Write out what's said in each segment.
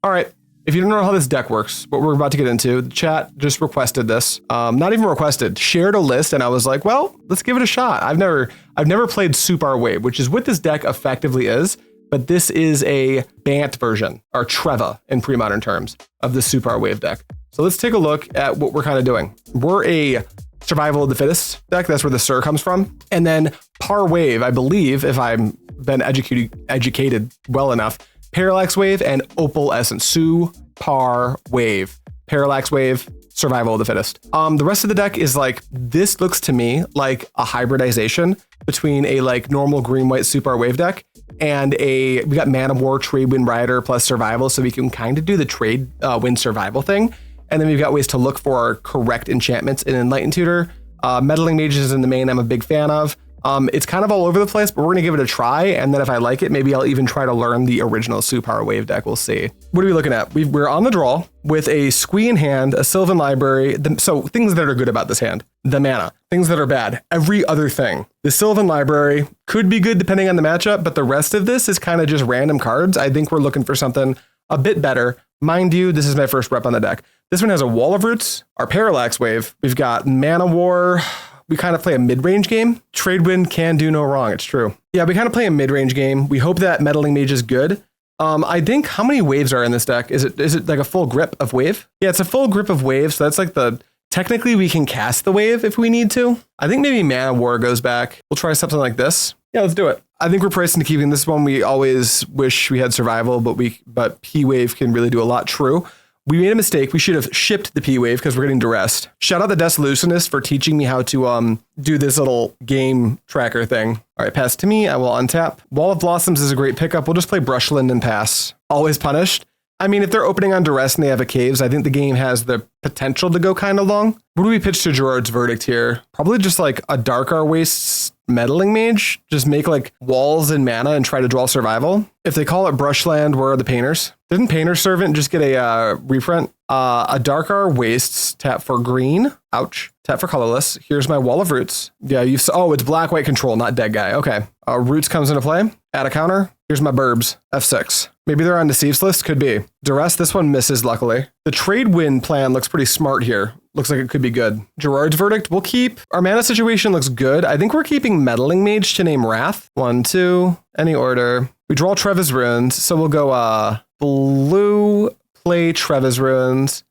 All right. If you don't know how this deck works, what we're about to get into, the chat just requested this. Not even requested, shared a list, and I was like, well, let's give it a shot. I've never played SuParWave, which is what this deck effectively is, but this is a Bant version, or Treva in pre-modern terms, of the SuParWave deck. So let's take a look at what we're kind of doing. We're a Survival of the Fittest deck. That's where the Sur comes from. And then ParWave, I believe, if I've been educated well enough, Parallax Wave and Opalescence. SuParWave. Parallax Wave, Survival of the Fittest. The rest of the deck is like, this looks to me like a hybridization between a like normal green-white SuParWave deck and we got Mana War, Tradewind Rider plus Survival, so we can kind of do the trade win survival thing. And then we've got ways to look for our correct enchantments in Enlightened Tutor. Meddling Mage is in the main I'm a big fan of. It's kind of all over the place, but we're going to give it a try. And then if I like it, maybe I'll even try to learn the original SuParWave deck. We'll see. What are we looking at? We're on the draw with a Squee in hand, a Sylvan Library. So things that are good about this hand, the mana. Things that are bad, every other thing. The Sylvan Library could be good depending on the matchup, but the rest of this is kind of just random cards. I think we're looking for something a bit better. Mind you, this is my first rep on the deck. This one has a Wall of Roots, our Parallax Wave. We've got Mana War. We kind of play a mid-range game. Tradewind can do no wrong. It's true. Yeah, we kind of play a mid-range game. We hope that Meddling Mage is good. I think how many waves are in this deck? Is it like a full grip of wave? Yeah, it's a full grip of wave. So that's like technically we can cast the wave if we need to. I think maybe Mana War goes back. We'll try something like this. Yeah, let's do it. I think we're priced into keeping this one. We always wish we had survival, but P-Wave can really do a lot. True. We made a mistake. We should have shipped the P-Wave because we're getting duressed. Shout out the Desolutionists for teaching me how to do this little game tracker thing. All right, pass to me. I will untap. Wall of Blossoms is a great pickup. We'll just play Brushland and pass. Always punished. I mean, if they're opening on duress and they have a caves, I think the game has the potential to go kind of long. What do we pitch to Gerard's verdict here? Probably just like a Adarkar Wastes Meddling Mage. Just make like walls and mana and try to draw survival. If they call it Brushland, where are the painters? Didn't Painter Servant just get a reprint? Adarkar Wastes, tap for green. Ouch. Tap for colorless. Here's my Wall of Roots. Yeah, it's black-white control, not dead guy. Okay. Roots comes into play. Add a counter. Here's my Burbs. F6. Maybe they're on Deceives list. Could be. Duress, this one misses, luckily. The Tradewind plan looks pretty smart here. Looks like it could be good. Gerard's verdict, we'll keep. Our mana situation looks good. I think we're keeping Meddling Mage to name Wrath. 1, 2, any order. We draw Treva's Ruins, so we'll go blue, play Treva's Ruins.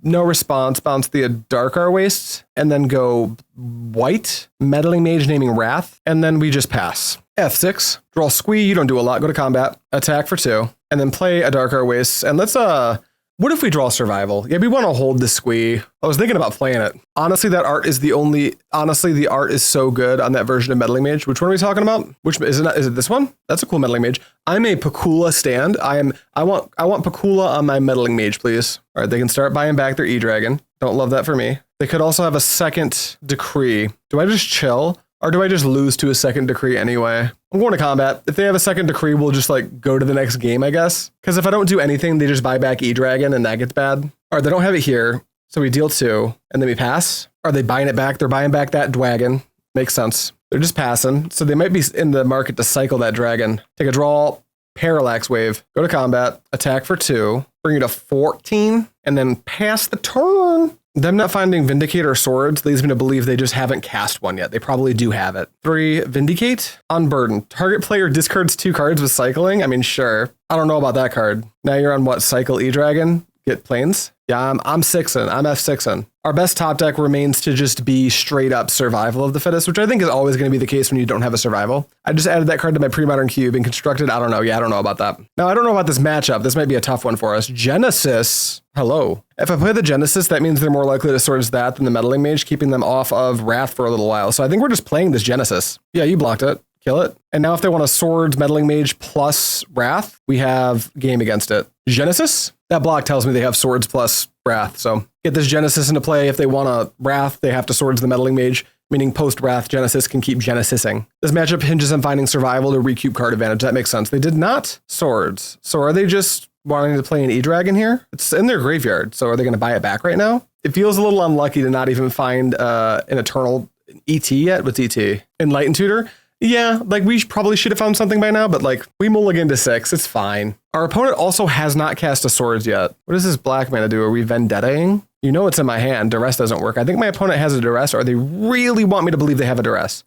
No response, bounce the Adarkar Wastes, and then go white, Meddling Mage naming Wrath, and then we just pass. F6, draw Squee, you don't do a lot, go to combat, attack for 2, and then play Adarkar Wastes, and let's, what if we draw Survival? Yeah, we want to hold the Squee. I was thinking about playing it. Honestly, that art is the art is so good on that version of Meddling Mage. Which one are we talking about? Is it this one? That's a cool Meddling Mage. I'm a Pakula stand. I want Pakula on my Meddling Mage, please. All right, they can start buying back their E-Dragon. Don't love that for me. They could also have a second Decree. Do I just chill? Or do I just lose to a second Decree anyway? I'm going to combat. If they have a second Decree, we'll just like go to the next game, I guess. Because if I don't do anything, they just buy back E-Dragon and that gets bad. All right, they don't have it here. So we deal 2 and then we pass. Are they buying it back? They're buying back that Dwagon. Makes sense. They're just passing. So they might be in the market to cycle that Dragon. Take a draw, Parallax Wave, go to combat, attack for 2, bring you to 14, and then pass the turn. Them not finding Vindicator Swords leads me to believe they just haven't cast one yet. They probably do have it. 3, Vindicate, Unburden. Target player discards 2 cards with cycling. I mean, sure. I don't know about that card. Now you're on what? Cycle E-Dragon? Get planes? Yeah, I'm 6-ing. I'm F6-ing. Our best top deck remains to just be straight up Survival of the Fittest, which I think is always going to be the case when you don't have a Survival. I just added that card to my pre-modern cube and constructed. I don't know. Yeah, I don't know about that. Now, I don't know about this matchup. This might be a tough one for us. Genesis. Hello. If I play the Genesis, that means they're more likely to Swords that than the Meddling Mage, keeping them off of Wrath for a little while. So I think we're just playing this Genesis. Yeah, you blocked it. Kill it. And now if they want a Swords, Meddling Mage plus Wrath, we have game against it. Genesis? That block tells me they have Swords plus Wrath. So get this Genesis into play. If they want a Wrath, they have to Swords the Meddling Mage, meaning post-Wrath, Genesis can keep Genesising. This matchup hinges on finding survival to recoup card advantage. That makes sense. They did not Swords. So are they just wanting to play an E-Dragon here? It's in their graveyard. So are they going to buy it back right now? It feels a little unlucky to not even find an Eternal ET yet. What's ET? Enlightened Tutor. Yeah, like we probably should have found something by now, but like we mulligan to 6. It's fine. Our opponent also has not cast a swords yet. What does this black mana do? Are we vendettaing? You know it's in my hand. Duress doesn't work. I think my opponent has a duress, or they really want me to believe they have a duress.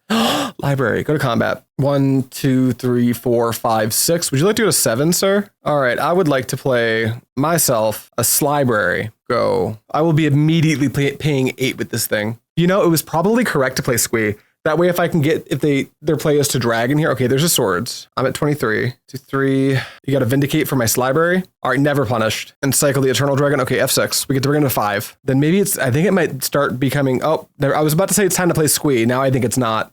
Library, go to combat. 1, 2, 3, 4, 5, 6. Would you like to go to 7, sir? All right, I would like to play myself a Slibrary. Go. I will be immediately paying 8 with this thing. You know, it was probably correct to play Squee. That way, if I can get, if their play is to drag in here. Okay, there's a swords. I'm at 23. 2, 3. You got to vindicate for my Slibrary. All right, never punished. And cycle the Eternal Dragon. Okay, F6. We get to bring him to 5. Then maybe I think it might start becoming, I was about to say it's time to play Squee. Now I think it's not.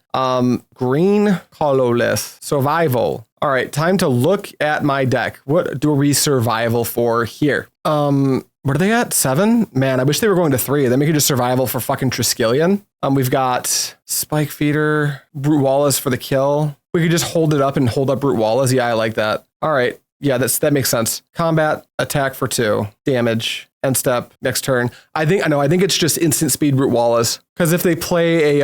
Green Colorless. Survival. All right, time to look at my deck. What do we survival for here? What are they at? 7? Man, I wish they were going to 3. Then we could just survival for fucking Triskelion. We've got Spike Feeder, Rootwalla's for the kill. We could just hold it up and hold up Rootwalla's. Yeah, I like that. All right. Yeah, that makes sense. Combat, attack for 2, damage, end step, next turn. I think it's just instant speed Rootwalla's. Because if they play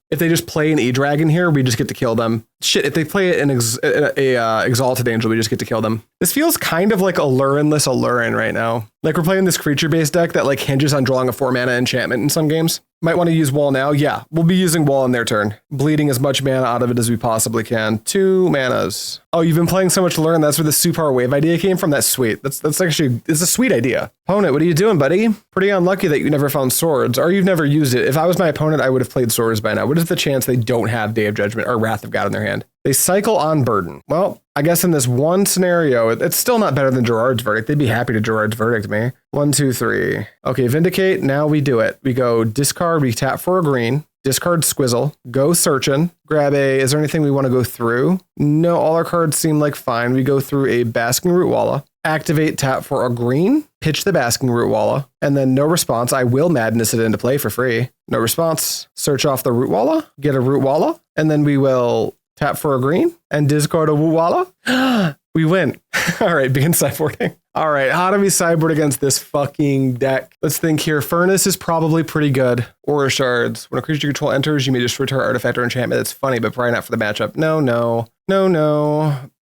if they just play an E-Dragon here, we just get to kill them. Shit, if they play an Exalted Angel, we just get to kill them. This feels kind of like Allurinless Allurin right now. Like we're playing this creature-based deck that like hinges on drawing a 4-mana enchantment in some games. Might want to use Wall now. Yeah, we'll be using Wall in their turn. Bleeding as much mana out of it as we possibly can. 2 manas. Oh, you've been playing so much Allurin. That's where the SuParWave idea came from. That's sweet. That's actually, it's a sweet idea. Opponent, what are you doing, buddy? Pretty unlucky that you never found swords, or you've never used it. If I was my opponent, I would have played swords by now. What is the chance they don't have Day of Judgment or Wrath of God in their hand? They cycle on Burden. Well, I guess in this one scenario, it's still not better than Gerard's Verdict. They'd be happy to Gerard's Verdict me. 1, 2, 3. Okay, Vindicate. Now we do it. We go discard. We tap for a green. Discard Squizzle. Go Searchin'. Grab is there anything we want to go through? No, all our cards seem like fine. We go through a Basking Rootwalla. Activate, tap for a green. Pitch the Basking Rootwalla. And then no response. I will Madness it into play for free. No response. Search off the Rootwalla. Get a Rootwalla. And then we will tap for a green and discard a Rootwalla. We win. All right, begin sideboarding. All right, how do we sideboard against this fucking deck? Let's think here. Furnace is probably pretty good. Aura Shards. When a creature you control enters, you may destroy target artifact or enchantment. That's funny, but probably not for the matchup. No.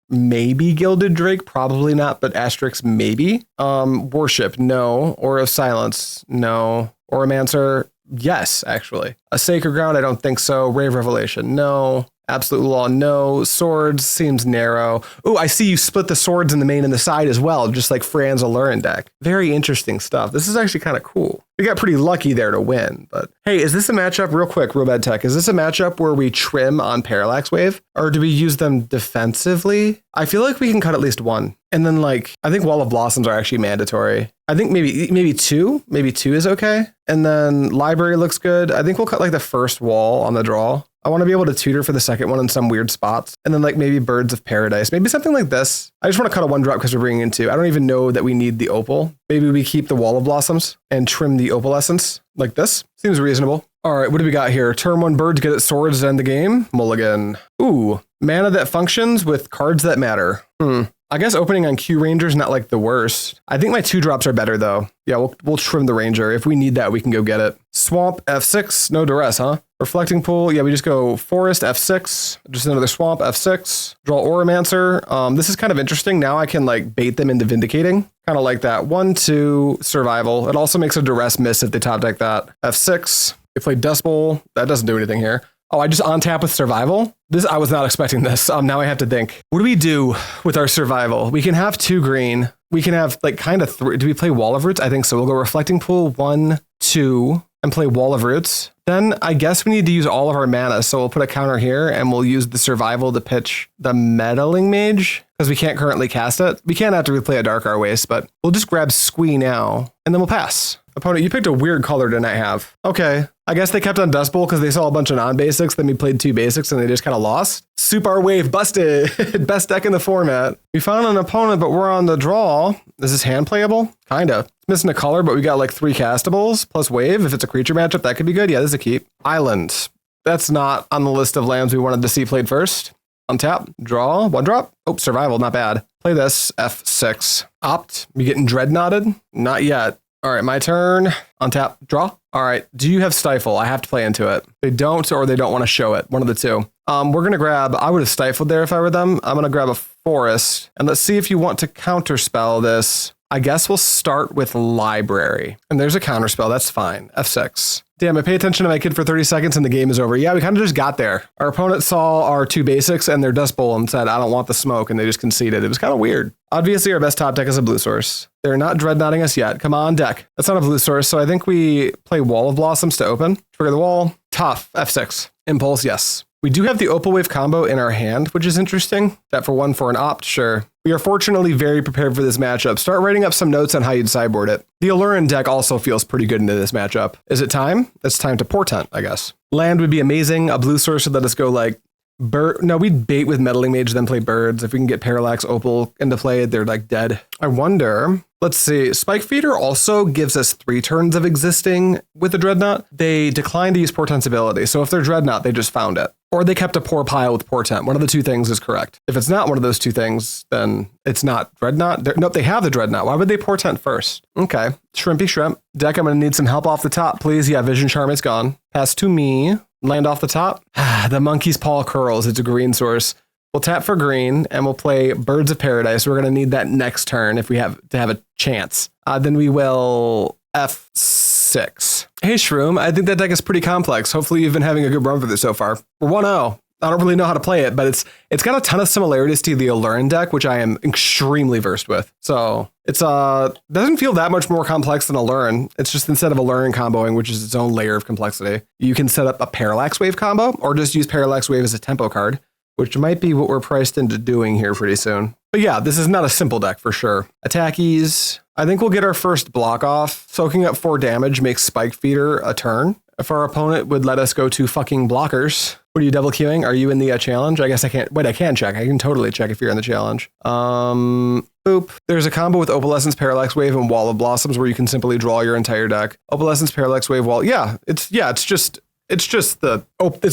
Maybe Gilded Drake, probably not, but Asterix, maybe. Worship, no. Aura of Silence, no. Auramancer, yes, actually. A Sacred Ground, I don't think so. Rave Revelation, no. Absolute Law, no. Swords seems narrow. Oh, I see you split the swords in the main and the side as well, just like Fran's Allurin deck. Very interesting stuff. This is actually kind of cool. We got pretty lucky there to win, but hey, is this a matchup, real quick, Real Bad Tech, is this a matchup where we trim on Parallax Wave, or do we use them defensively? I feel like we can cut at least 1. And then like, I think Wall of Blossoms are actually mandatory. I think maybe 2 is okay. And then Library looks good. I think we'll cut like the first wall on the draw. I want to be able to tutor for the second one in some weird spots. And then like maybe Birds of Paradise, maybe something like this. I just want to cut a 1-drop because we're bringing in 2. I don't even know that we need the Opal. Maybe we keep the Wall of Blossoms and trim the Opalescence like this. Seems reasonable. All right, what do we got here? Turn 1 bird to get its swords to end the game. Mulligan. Ooh, mana that functions with cards that matter. I guess opening on Q Ranger is not like the worst. I think my 2-drops are better though. Yeah, we'll trim the Ranger. If we need that, we can go get it. Swamp, F6, no duress, huh? Reflecting Pool, yeah, we just go Forest, F6, just another Swamp, F6, draw Auramancer. This is kind of interesting. Now I can like bait them into Vindicating. Kind of like that. 1, 2, Survival. It also makes a duress miss if they top deck that. F6, they play Dust Bowl. That doesn't do anything here. Oh, I just on-tap with Survival? I was not expecting this. Now I have to think. What do we do with our Survival? We can have 2 green. We can have like kind of 3. Do we play Wall of Roots? I think so. We'll go Reflecting Pool, 1, 2, and play Wall of Roots. Then I guess we need to use all of our mana. So we'll put a counter here and we'll use the Survival to pitch the Meddling Mage because we can't currently cast it. We can't have to replay Adarkar Wastes, but we'll just grab Squee now and then we'll pass. Opponent, you picked a weird color than I have. Okay. I guess they kept on Dust Bowl because they saw a bunch of non-basics, then we played 2 basics and they just kind of lost. SuParWave busted. Best deck in the format. We found an opponent, but we're on the draw. Is this hand playable? Kinda. It's missing a color, but we got like 3 castables plus Wave. If it's a creature matchup, that could be good. Yeah, this is a keep. Island. That's not on the list of lands we wanted to see played first. Untap, draw, 1-drop. Oh, Survival, not bad. Play this, F6. Opt, you getting dreadnoughted? Not yet. All right, my turn. Untap, draw. All right, do you have Stifle? I have to play into it. They don't, or they don't want to show it. One of the two. We're going to grab, I would have stifled there if I were them. I'm going to grab a forest, and let's see if you want to counterspell this. I guess we'll start with library. And there's a counterspell, that's fine. F6. Damn, I pay attention to my kid for 30 seconds and the game is over. Yeah, we kind of just got there. Our opponent saw our 2 basics and their Dust Bowl and said, I don't want the smoke, and they just conceded. It was kind of weird. Obviously, our best top deck is a blue source. They're not dreadnoughting us yet. Come on, deck. That's not a blue source, so I think we play Wall of Blossoms to open. Trigger the wall. Tough. F6. Impulse, yes. We do have the Opal Wave combo in our hand, which is interesting. That for 1 for an opt, sure. We are fortunately very prepared for this matchup. Start writing up some notes on how you'd sideboard it. The Alluran deck also feels pretty good into this matchup. Is it time? It's time to Portent, I guess. Land would be amazing. A blue source would let us go like bird. No, we'd bait with Meddling Mage, then play birds. If we can get Parallax Opal into play, they're like dead. I wonder. Let's see. Spike Feeder also gives us 3 turns of existing with the Dreadnought. They decline to use Portent's ability. So if they're Dreadnought, they just found it. Or they kept a poor pile with Portent. One of the 2 things is correct. If it's not one of those 2 things, then it's not Dreadnought. Nope, they have the Dreadnought. Why would they Portent first? Okay. Shrimpy Shrimp. Deck, I'm going to need some help off the top, please. Yeah, Vision Charm is gone. Pass to me. Land off the top. The Monkey's Paw curls. It's a green source. We'll tap for green, and we'll play Birds of Paradise. We're going to need that next turn if we have to have a chance. Then we will F6. Hey, Shroom, I think that deck is pretty complex. Hopefully you've been having a good run with it so far. We're 1-0. I don't really know how to play it, but it's got a ton of similarities to the Alluran deck, which I am extremely versed with. So it's doesn't feel that much more complex than Alluran. It's just instead of Alluran comboing, which is its own layer of complexity, you can set up a Parallax Wave combo, or just use Parallax Wave as a tempo card, which might be what we're priced into doing here pretty soon. But yeah, this is not a simple deck for sure. Attackies. I think we'll get our first block off. Soaking up 4 damage makes Spike Feeder a turn. If our opponent would let us go to fucking blockers. What are you double queuing? Are you in the challenge? I guess I can't. Wait, I can check. I can totally check if you're in the challenge. Boop. There's a combo with Opalescence, Parallax Wave, and Wall of Blossoms where you can simply draw your entire deck. Opalescence, Parallax Wave, Wall. Yeah, it's the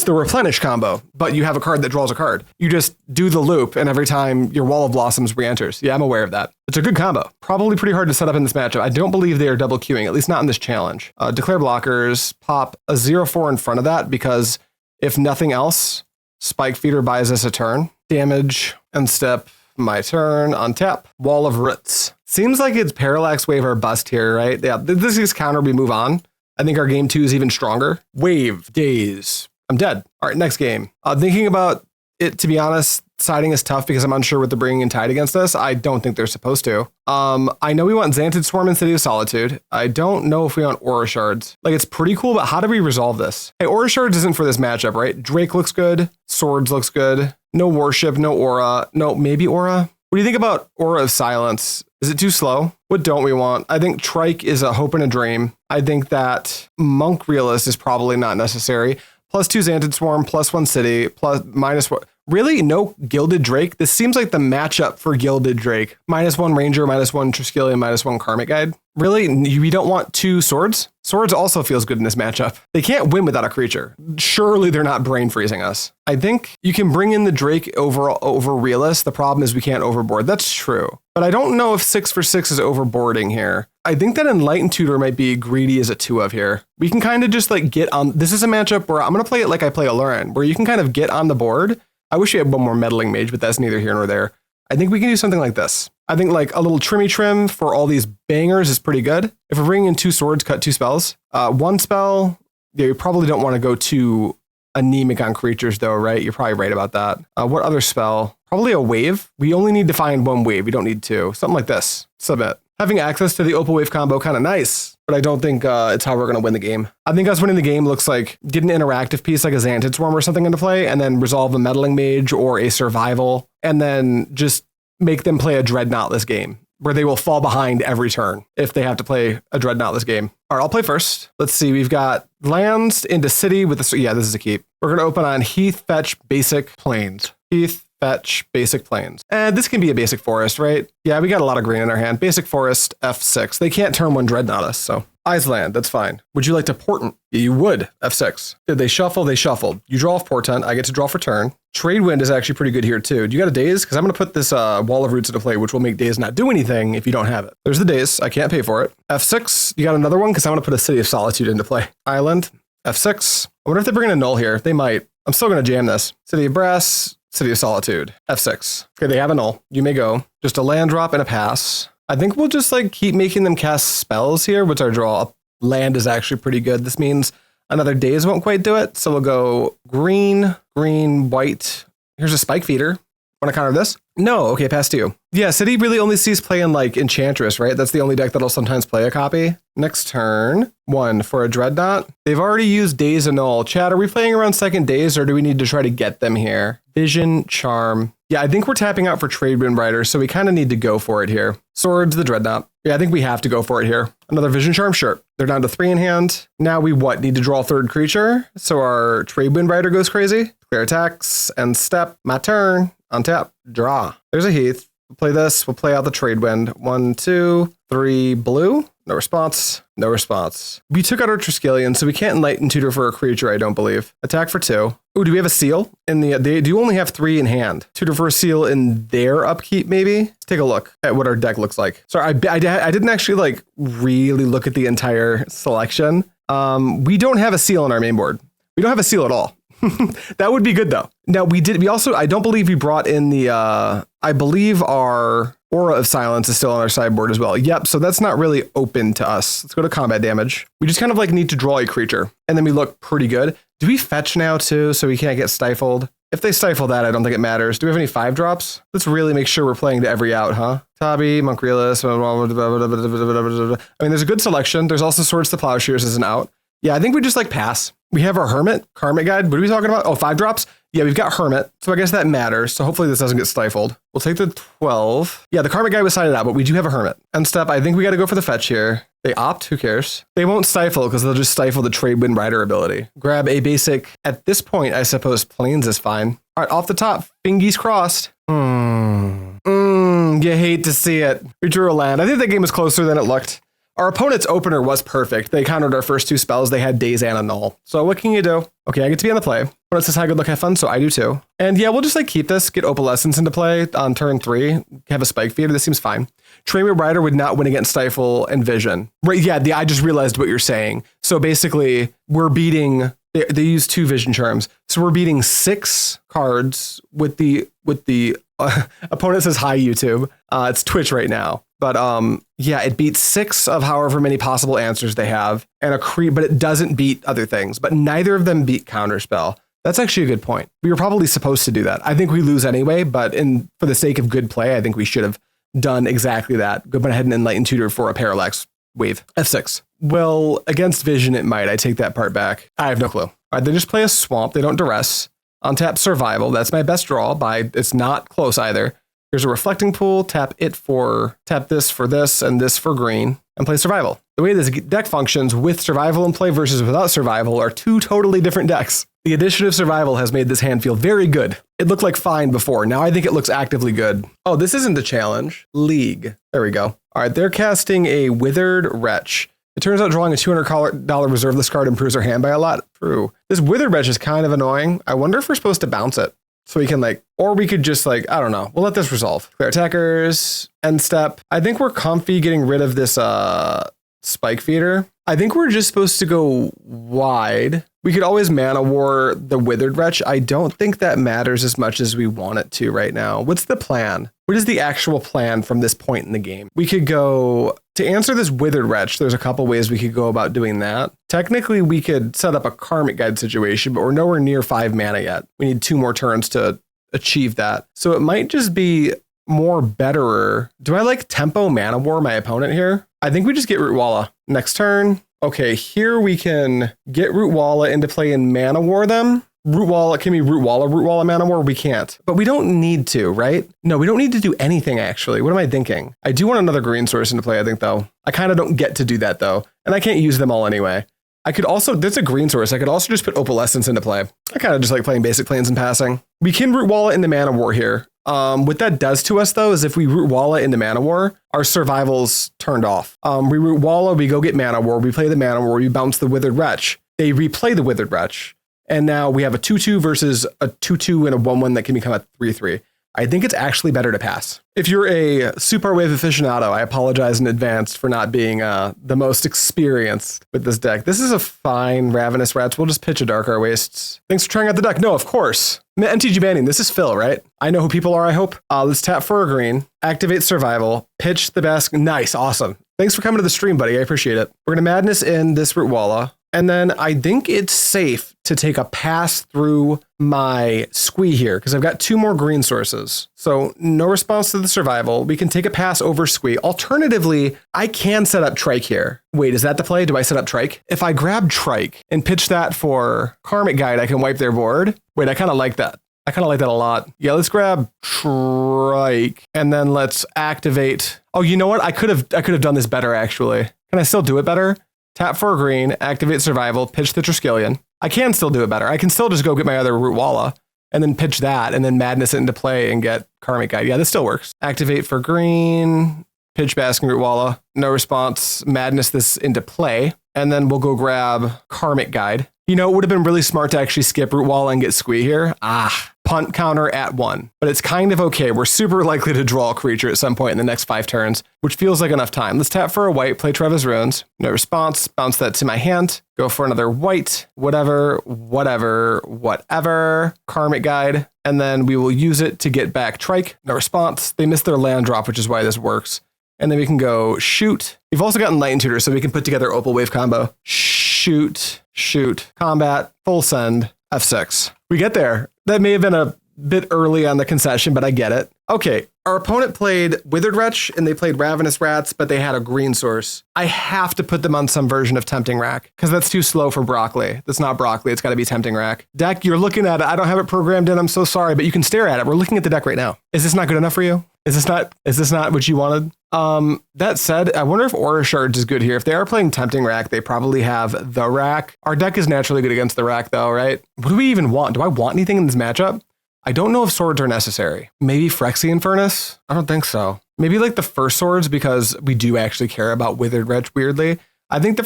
replenish combo, but you have a card that draws a card. You just do the loop, and every time your Wall of Blossoms re-enters. Yeah, I'm aware of that. It's a good combo. Probably pretty hard to set up in this matchup. I don't believe they are double queuing, at least not in this challenge. Declare blockers, pop a 0/4 in front of that, because if nothing else, Spike Feeder buys us a turn. Damage and step. My turn. Untap. Wall of Roots. Seems like it's Parallax Wave or bust here, right? Yeah, this is counter. We move on. I think our game 2 is even stronger. Wave. Daze. I'm dead. All right, next game. Thinking about it, to be honest, siding is tough because I'm unsure what they're bringing in Tide against us. I don't think they're supposed to. I know we want Xanted Swarm and City of Solitude. I don't know if we want Aura Shards. Like, it's pretty cool, but how do we resolve this? Hey, Aura Shards isn't for this matchup, right? Drake looks good. Swords looks good. No Worship, no Aura. No, maybe Aura? What do you think about Aura of Silence? Is it too slow? What don't we want? I think Trike is a hope and a dream. I think that Monk Realist is probably not necessary. +2 Xanted Swarm, +1 City, -1. Really? No Gilded Drake? This seems like the matchup for Gilded Drake. -1 Ranger, -1 Triskelion, -1 Karmic Guide. Really? We don't want 2 swords? Swords also feels good in this matchup. They can't win without a creature. Surely they're not brain freezing us. I think you can bring in the Drake over Realist. The problem is we can't overboard. That's true. But I don't know if 6 for 6 is overboarding here. I think that Enlightened Tutor might be greedy as a 2 of here. We can kind of just like get on. This is a matchup where I'm going to play it like I play Alluran, where you can kind of get on the board. I wish we had one more Meddling Mage, but that's neither here nor there. I think we can do something like this. I think like a little trimmy trim for all these bangers is pretty good. If we're bringing in 2 swords, cut 2 spells. 1 spell, yeah, you probably don't want to go too anemic on creatures though, right? You're probably right about that. What other spell? Probably a wave. We only need to find 1 wave. We don't need 2. Something like this. Submit. Having access to the Opal Wave combo, kind of nice, but I don't think it's how we're going to win the game. I think us winning the game looks like get an interactive piece like a Xanted Swarm or something into play, and then resolve a Meddling Mage or a Survival, and then just make them play a Dreadnoughtless game, where they will fall behind every turn if they have to play a Dreadnoughtless game. All right, I'll play first. Let's see, we've got lands into city with the, yeah, this is a keep. We're going to open on Heath, Fetch, Basic, Plains. Heath, Fetch, Basic, Plains. And this can be a basic forest, right? Yeah, we got a lot of green in our hand. Basic forest, F6. They can't turn 1 Dreadnought us, so. Eyes land, that's fine. Would you like to Portent? You would, F6. Did they shuffle? They shuffled. You draw off Portent, I get to draw for turn. Tradewind is actually pretty good here too. Do you got a Daze? Because I'm going to put this Wall of Roots into play, which will make Daze not do anything if you don't have it. There's the Daze, I can't pay for it. F6, you got another one? Because I'm going to put a City of Solitude into play. Island, F6. I wonder if they're bringing a Null here. They might. I'm still going to jam this. City of Brass, City of Solitude, F6. Okay, they have a null. You may go. Just a land drop and a pass. I think we'll just like keep making them cast spells here. What's our draw? Land is actually pretty good. This means another daze won't quite do it. So we'll go green, green, white. Here's a Spike Feeder. Want to counter this? No. Okay, pass to you. Yeah, City really only sees playing like Enchantress, right? That's the only deck that'll sometimes play a copy. Next turn, 1 for a Dreadnought. They've already used Daze and Null. Chat, are we playing around second daze or do we need to try to get them here? Vision, Charm. Yeah, I think we're tapping out for Tradewind Rider, so we kind of need to go for it here. Swords, the Dreadnought. Yeah, I think we have to go for it here. Another Vision Charm, sure. They're down to 3 in hand. Now we what? Need to draw a third creature. So our Tradewind Rider goes crazy. Clear attacks and step. My turn. Untap. Draw. There's a Heath. We'll play this. We'll play out the Tradewind. 1, 2, 3 blue. No response. No response. We took out our Triskelion, so we can't Enlightened Tutor for a creature, I don't believe. Attack for 2. Ooh, do we have a seal? They do only have 3 in hand. Tutor for a seal in their upkeep, maybe? Let's take a look at what our deck looks like. Sorry, I didn't actually like really look at the entire selection. We don't have a seal on our main board. We don't have a seal at all. That would be good though. Now we also, I don't believe we brought in the, I believe our Aura of Silence is still on our sideboard as well. Yep, so that's not really open to us. Let's go to combat damage. We just kind of like need to draw a creature and then we look pretty good. Do we fetch now too, so we can't get stifled? If they stifle that, I don't think it matters. Do we have any 5 drops? Let's really make sure we're playing to every out, huh? Tabi, Monk Realist. I mean, there's a good selection. There's also Swords to Plowshares as an out. Yeah, I think we just like pass. We have our Hermit, Karmic Guide. What are we talking about? Oh, 5 drops? Yeah, we've got Hermit. So I guess that matters. So hopefully this doesn't get stifled. We'll take the 12. Yeah, the Karmic Guide was sided out, but we do have a Hermit. End step, I think we got to go for the fetch here. They opt, who cares? They won't stifle because they'll just stifle the Tradewind Rider ability. Grab a basic, at this point, I suppose Plains is fine. All right, off the top, fingies crossed. You hate to see it. We drew a land. I think that game was closer than it looked. Our opponent's opener was perfect. They countered our first 2 spells. They had Daze and a Null. So what can you do? Okay, I get to be on the play. Opponent says, hi, good luck, have fun. So I do too. And yeah, we'll just like keep this, get Opalescence into play on turn 3, have a Spike Feeder. This seems fine. Tradewind Rider would not win against Stifle and Vision. Right, yeah, I just realized what you're saying. So basically, we're beating, they use 2 Vision Charms. So we're beating 6 cards with the opponent says, hi, YouTube. It's Twitch right now. But yeah, it beats 6 of however many possible answers they have, and but it doesn't beat other things. But neither of them beat Counterspell. That's actually a good point. We were probably supposed to do that. I think we lose anyway, but for the sake of good play, I think we should have done exactly that. Go ahead and Enlightened Tutor for a Parallax Wave. F6. Well, against Vision, it might. I take that part back. I have no clue. All right, they just play a Swamp. They don't duress. Untap Survival. That's my best draw. It's not close either. Here's a Reflecting Pool, tap this for this, and this for green, and play Survival. The way this deck functions with Survival in play versus without Survival are 2 totally different decks. The addition of Survival has made this hand feel very good. It looked like fine before. Now I think it looks actively good. Oh, this isn't the challenge. League. There we go. All right, they're casting a Withered Wretch. It turns out drawing a $200 reserveless card improves our hand by a lot. True. This Withered Wretch is kind of annoying. I wonder if we're supposed to bounce it. So we can or we could just I don't know. We'll let this resolve. Clear attackers, end step. I think we're comfy getting rid of this Spike Feeder. I think we're just supposed to go wide. We could always Mana War the Withered Wretch. I don't think that matters as much as we want it to right now. What's the plan? What is the actual plan from this point in the game? We could go, to answer this Withered Wretch, there's a couple ways we could go about doing that. Technically, we could set up a Karmic Guide situation, but we're nowhere near 5 mana yet. We need 2 more turns to achieve that. So it might just be more betterer. Do I like Tempo Mana War my opponent here? I think we just get Rootwalla. Next turn. Okay, here we can get Rootwalla into play and Mana War them. Rootwalla, can we Rootwalla Mana War? We can't. But we don't need to, right? No, we don't need to do anything, actually. What am I thinking? I do want another green source into play, I think, though. I kind of don't get to do that, though. And I can't use them all anyway. I could also, there's a green source. I could also just put Opalescence into play. I kind of just like playing basic planes and passing. We can Rootwalla into Mana War here. What that does to us, though, is if we Rootwalla into Mana War, our survival's turned off. We Rootwalla, we go get Mana War, we play the Mana War, we bounce the Withered Wretch. They replay the Withered Wretch. And now we have a 2-2 versus a 2-2 and a 1-1 that can become a 3-3. I think it's actually better to pass. If you're a SuParWave aficionado, I apologize in advance for not being the most experienced with this deck. This is a fine Ravenous Rats. We'll just pitch Adarkar Wastes. Thanks for trying out the deck. No, of course. MTG banning. This is Phil, right? I know who people are, I hope. Let's tap for a green, activate Survival, pitch the Basking. Nice, awesome. Thanks for coming to the stream, buddy. I appreciate it. We're going to Madness in this Rootwalla. And then I think it's safe to take a pass through my Squee here because I've got 2 more green sources. So no response to the Survival. We can take a pass over Squee. Alternatively, I can set up Trike here. Wait, is that the play? Do I set up Trike? If I grab Trike and pitch that for Karmic Guide, I can wipe their board. Wait, I kind of like that. I kind of like that a lot. Yeah, let's grab Trike and then let's activate. Oh, you know what? I could have done this better actually. Can I still do it better? Tap for a green, activate Survival, pitch the Triskelion. I can still do it better. I can still just go get my other Rootwalla and then pitch that and then Madness it into play and get Karmic Guide. Yeah, this still works. Activate for green, pitch Basking Rootwalla, no response, Madness this into play, and then we'll go grab Karmic Guide. You know, it would have been really smart to actually skip Rootwalla and get Squee here. Punt counter at 1, but it's kind of okay. We're super likely to draw a creature at some point in the next 5 turns, which feels like enough time. Let's tap for a white, play Treva's Runes. No response, bounce that to my hand, go for another white, whatever. Karmic Guide, and then we will use it to get back Trike. No response. They missed their land drop, which is why this works. And then we can go shoot. We've also got Enlightened Tutor, so we can put together Opal Wave combo. Shoot, combat, full send, F6. We get there. That may have been a bit early on the concession, but I get it. Okay, our opponent played Withered Wretch and they played Ravenous Rats, but they had a green source. I have to put them on some version of Tempting Rack because that's too slow for Broccoli. That's not Broccoli. It's got to be Tempting Rack. Deck, you're looking at it. I don't have it programmed in. I'm so sorry, but you can stare at it. We're looking at the deck right now. Is this not good enough for you? Is this not what you wanted? That said, I wonder if Aura Shards is good here. If they are playing Tempting Rack, they probably have the Rack. Our deck is naturally good against the Rack though, right? What do we even want? Do I want anything in this matchup? I don't know if swords are necessary. Maybe Phyrexian Furnace? I don't think so. Maybe like the first swords because we do actually care about Withered Wretch weirdly. I think the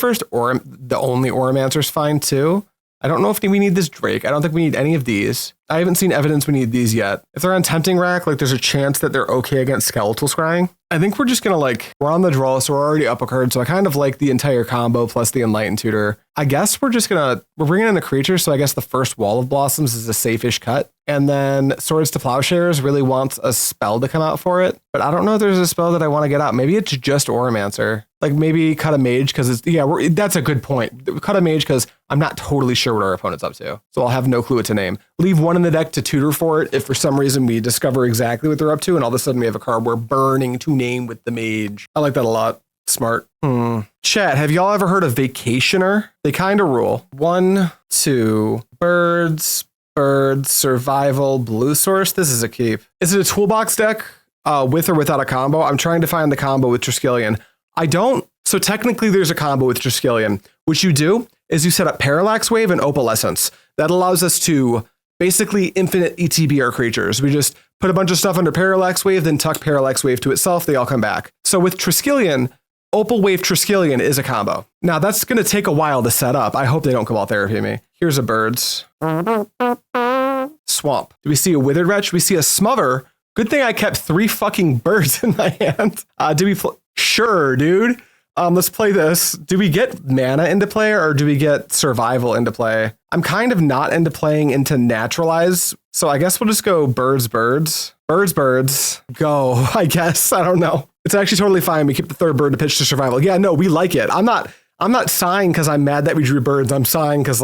only Auramancer is fine too. I don't know if we need this Drake. I don't think we need any of these. I haven't seen evidence we need these yet. If they're on Tempting Rack, like there's a chance that they're okay against Skeletal Scrying. I think we're just gonna we're on the draw, so we're already up a card. So I kind of like the entire combo plus the Enlightened Tutor. I guess we're bringing in a creature. So I guess the first Wall of Blossoms is a safe-ish cut. And then Swords to Plowshares really wants a spell to come out for it. But I don't know if there's a spell that I want to get out. Maybe it's just Auramancer. Like maybe cut a mage because that's a good point. Cut a mage because I'm not totally sure what our opponent's up to. So I'll have no clue what to name. Leave one in the deck to tutor for it if for some reason we discover exactly what they're up to and all of a sudden we have a card we're burning to name with the mage. I like that a lot. Smart. Chat, have y'all ever heard of Vacationer? They kind of rule. 1, 2, birds, survival, blue source. This is a keep. Is it a toolbox deck with or without a combo? I'm trying to find the combo with Triskelion. I don't. So technically there's a combo with Triskelion. What you do is you set up Parallax Wave and Opalescence. That allows us to basically infinite ETB our creatures. We just put a bunch of stuff under Parallax Wave, then tuck Parallax Wave to itself. They all come back. So with Triskelion, Opal Wave Triskelion is a combo. Now that's going to take a while to set up. I hope they don't Cabal Therapy me. Here's a birds. Swamp. Do we see a Withered Wretch? We see a Smother. Good thing I kept 3 fucking birds in my hand. Sure, dude. Let's play this. Do we get mana into play or do we get survival into play? I'm kind of not into playing into naturalize. So I guess we'll just go birds. Go, I guess. I don't know. It's actually totally fine. We keep the 3rd bird to pitch to survival. Yeah, no, we like it. I'm not sighing because I'm mad that we drew birds. I'm sighing because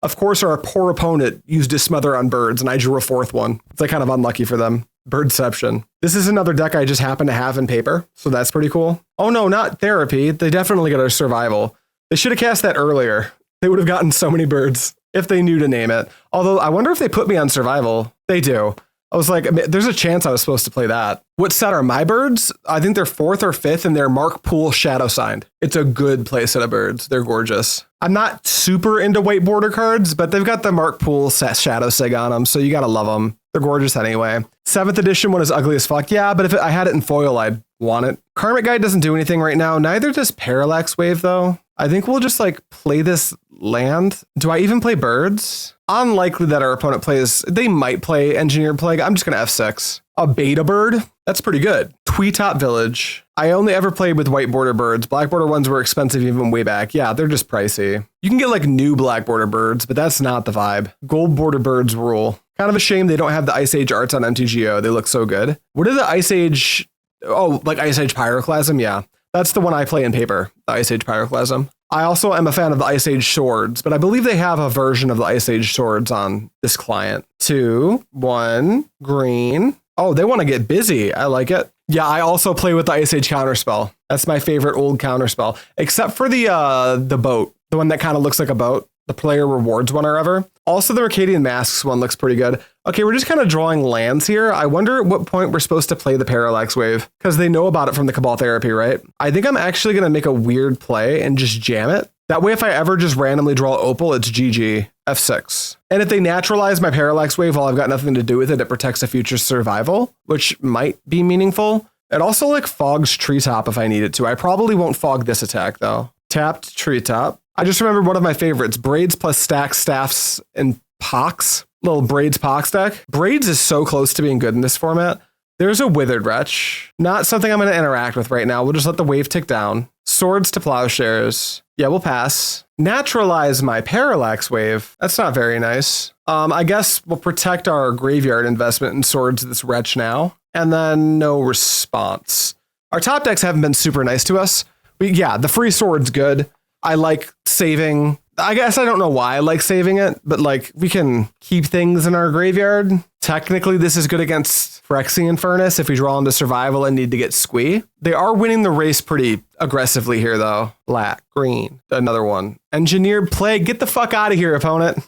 of course our poor opponent used a smother on birds and I drew a 4th one. It's kind of unlucky for them. Birdception. This is another deck I just happen to have in paper, so that's pretty cool. Oh no, not therapy. They definitely got our survival. They should have cast that earlier. They would have gotten so many birds if they knew to name it. Although I wonder if they put me on survival. They do. I was like, there's a chance I was supposed to play that. What set are my birds? I think they're 4th or 5th and they're Mark Pool Shadow Signed. It's a good play set of birds. They're gorgeous. I'm not super into white border cards, but they've got the Mark Pool Shadow Sig on them, so you gotta love them. They're gorgeous anyway. 7th edition one is ugly as fuck. Yeah, but if I had it in foil, I'd want it. Karmic Guide doesn't do anything right now. Neither does Parallax Wave, though. I think we'll just like play this land. Do I even play birds? Unlikely that our opponent plays. They might play Engineered Plague. I'm just going to F6. A beta bird? That's pretty good. Tweetop Village. I only ever played with white border birds. Black border ones were expensive even way back. Yeah, they're just pricey. You can get like new black border birds, but that's not the vibe. Gold border birds rule. Kind of a shame they don't have the Ice Age arts on MTGO. They look so good. What are the Ice Age? Oh, like Ice Age Pyroclasm? Yeah, that's the one I play in paper, the Ice Age Pyroclasm. I also am a fan of the Ice Age swords, but I believe they have a version of the Ice Age swords on this client. 2, 1, green. Oh, they want to get busy. I like it. Yeah, I also play with the Ice Age counterspell. That's my favorite old counterspell, except for the boat, the one that kind of looks like a boat. The player rewards one or ever. Also, the Arcadian Masks one looks pretty good. Okay, we're just kind of drawing lands here. I wonder at what point we're supposed to play the Parallax Wave, because they know about it from the Cabal Therapy, right? I think I'm actually going to make a weird play and just jam it. That way, if I ever just randomly draw Opal, it's GG, F6. And if they naturalize my Parallax Wave while I've got nothing to do with it, it protects a future survival, which might be meaningful. It also like fogs Treetop if I need it to. I probably won't fog this attack though. Tapped Treetop. I just remembered one of my favorites, Braids plus Stack, Staffs, and Pox. Little Braids Pox deck. Braids is so close to being good in this format. There's a Withered Wretch. Not something I'm going to interact with right now. We'll just let the wave tick down. Swords to Plowshares. Yeah, we'll pass. Naturalize my Parallax Wave. That's not very nice. I guess we'll protect our graveyard investment in Swords this Wretch now. And then no response. Our top decks haven't been super nice to us. Yeah, the free sword's good. I like saving. I guess I don't know why I like saving it, but like we can keep things in our graveyard. Technically, this is good against Phyrexian Furnace if we draw into survival and need to get Squee. They are winning the race pretty aggressively here, though. Black, green, another one. Engineered Plague, get the fuck out of here, opponent.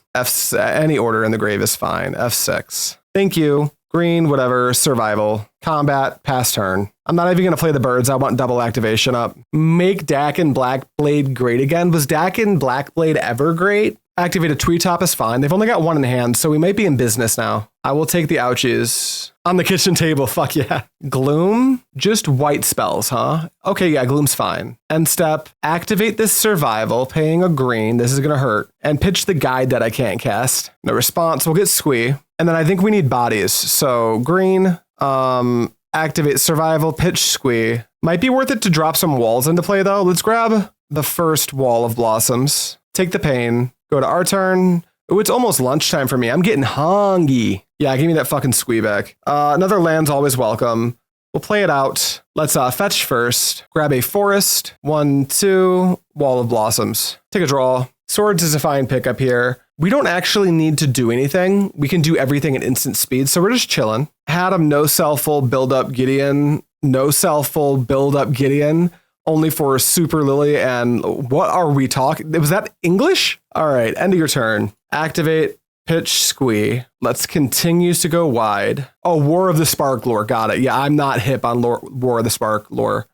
Any order in the grave is fine. F6. Thank you. Green, whatever, survival, combat, pass turn. I'm not even going to play the birds. I want double activation up. Make Dakin Blackblade great again. Was Dakin Blackblade ever great? Activate a Tweetop is fine. They've only got one in hand, so we might be in business now. I will take the ouchies. On the kitchen table, fuck yeah. Gloom? Just white spells, huh? Okay, yeah, Gloom's fine. End step, activate this survival, paying a green. This is going to hurt. And pitch the guide that I can't cast. No response, we'll get Squee. And then I think we need bodies. So green, activate survival, pitch Squee. Might be worth it to drop some walls into play though. Let's grab the first wall of blossoms. Take the pain. Go to our turn. Oh, it's almost lunchtime for me. I'm getting hungry. Yeah, give me that fucking Squee back. Another land's always welcome. We'll play it out. Let's fetch first. Grab a forest. 1, 2. Wall of blossoms. Take a draw. Swords is a fine pickup here. We don't actually need to do anything. We can do everything at instant speed, so we're just chilling. Had him no self-full build up Gideon. No self-full build up Gideon. Only for Super Lily and what are we talking? Was that English? All right, end of your turn. Activate, pitch, Squee. Let's continue to go wide. Oh, War of the Spark lore. Got it. Yeah, I'm not hip on War of the Spark lore.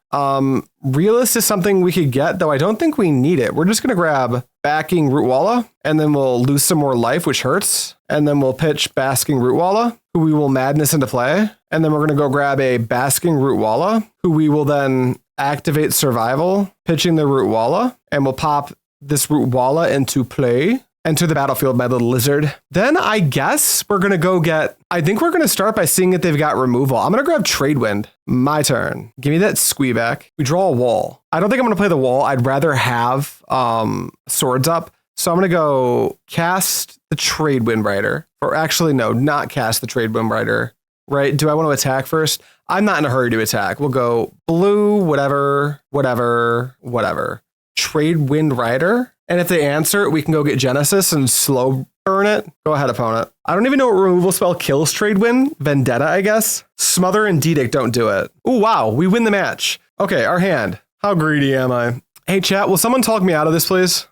Realist is something we could get, though I don't think we need it. We're just going to grab Basking Rootwalla, and then we'll lose some more life, which hurts. And then we'll pitch Basking Rootwalla, who we will madness into play. And then we're going to go grab a Basking Rootwalla, who we will then activate survival, pitching the Rootwalla, and we'll pop this Rootwalla into play. Enter the battlefield, my little lizard. Then I guess we're going to go get, I think we're going to start by seeing if they've got removal. I'm going to grab Tradewind. My turn. Give me that Squee back. We draw a wall. I don't think I'm going to play the wall. I'd rather have swords up. So I'm going to go cast the Tradewind Rider. Or actually, no, not cast the Tradewind Rider. Right? Do I want to attack first? I'm not in a hurry to attack. We'll go blue, whatever. Tradewind Rider. And if they answer it, we can go get Genesis and slow burn it. Go ahead, opponent. I don't even know what removal spell kills Tradewind. Vendetta, I guess. Smother and Dedict don't do it. Oh, wow. We win the match. Okay, our hand. How greedy am I? Hey, chat, will someone talk me out of this, please?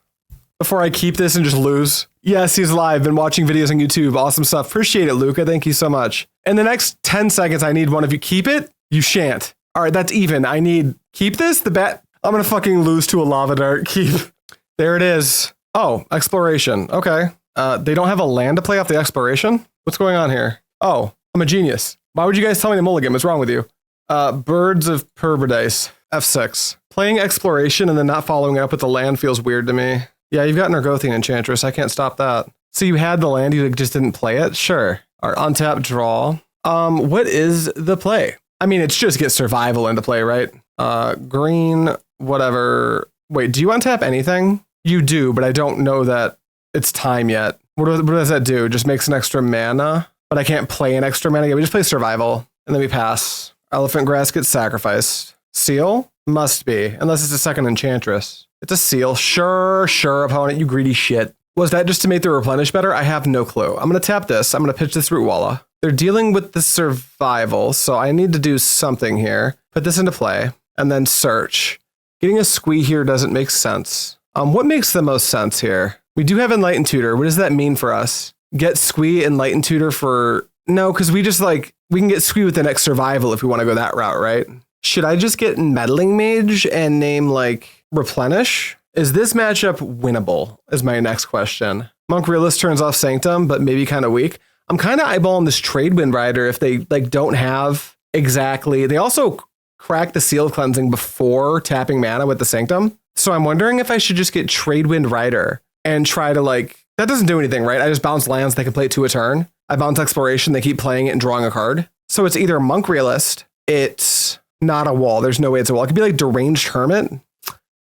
Before I keep this and just lose. Yes, he's live. Been watching videos on YouTube. Awesome stuff. Appreciate it, Luca. Thank you so much. In the next 10 seconds, I need one of you. Keep it? You shan't. All right, that's even. I need... Keep this? The bet... I'm going to fucking lose to a lava dart. Keep... There it is. Oh, exploration. Okay. They don't have a land to play off the exploration? What's going on here? Oh, I'm a genius. Why would you guys tell me to mulligan? What's wrong with you? Birds of Paradise. F6. Playing exploration and then not following up with the land feels weird to me. Yeah, you've got an Argothian Enchantress. I can't stop that. So you had the land, you just didn't play it? Sure. Our untap draw. What is the play? I mean, it's just get survival into play, right? Green, whatever. Wait, do you untap anything? You do, but I don't know that it's time yet. What does that do? Just makes an extra mana, but I can't play an extra mana. Yeah, we just play survival, and then we pass. Elephant Grass gets sacrificed. Seal? Must be, unless it's a second Enchantress. It's a seal. Sure, opponent, you greedy shit. Was that just to make the replenish better? I have no clue. I'm going to tap this. I'm going to pitch this Rootwalla. They're dealing with the survival, so I need to do something here. Put this into play, and then search. Getting a Squee here doesn't make sense. What makes the most sense here? We do have Enlightened Tutor. What does that mean for us? Get Squee, Enlightened Tutor for... No, because we just like... We can get Squee with the next survival if we want to go that route, right? Should I just get Meddling Mage and name like Replenish? Is this matchup winnable? Is my next question. Monk Realist turns off Sanctum, but maybe kind of weak. I'm kind of eyeballing this Tradewind Rider if they like don't have exactly... They also crack the Seal of Cleansing before tapping mana with the Sanctum. So I'm wondering if I should just get Tradewind Rider and try to like... That doesn't do anything, right? I just bounce lands, they can play it 2 a turn. I bounce Exploration, they keep playing it and drawing a card. So it's either Monk Realist, it's not a wall. There's no way it's a wall. It could be like Deranged Hermit.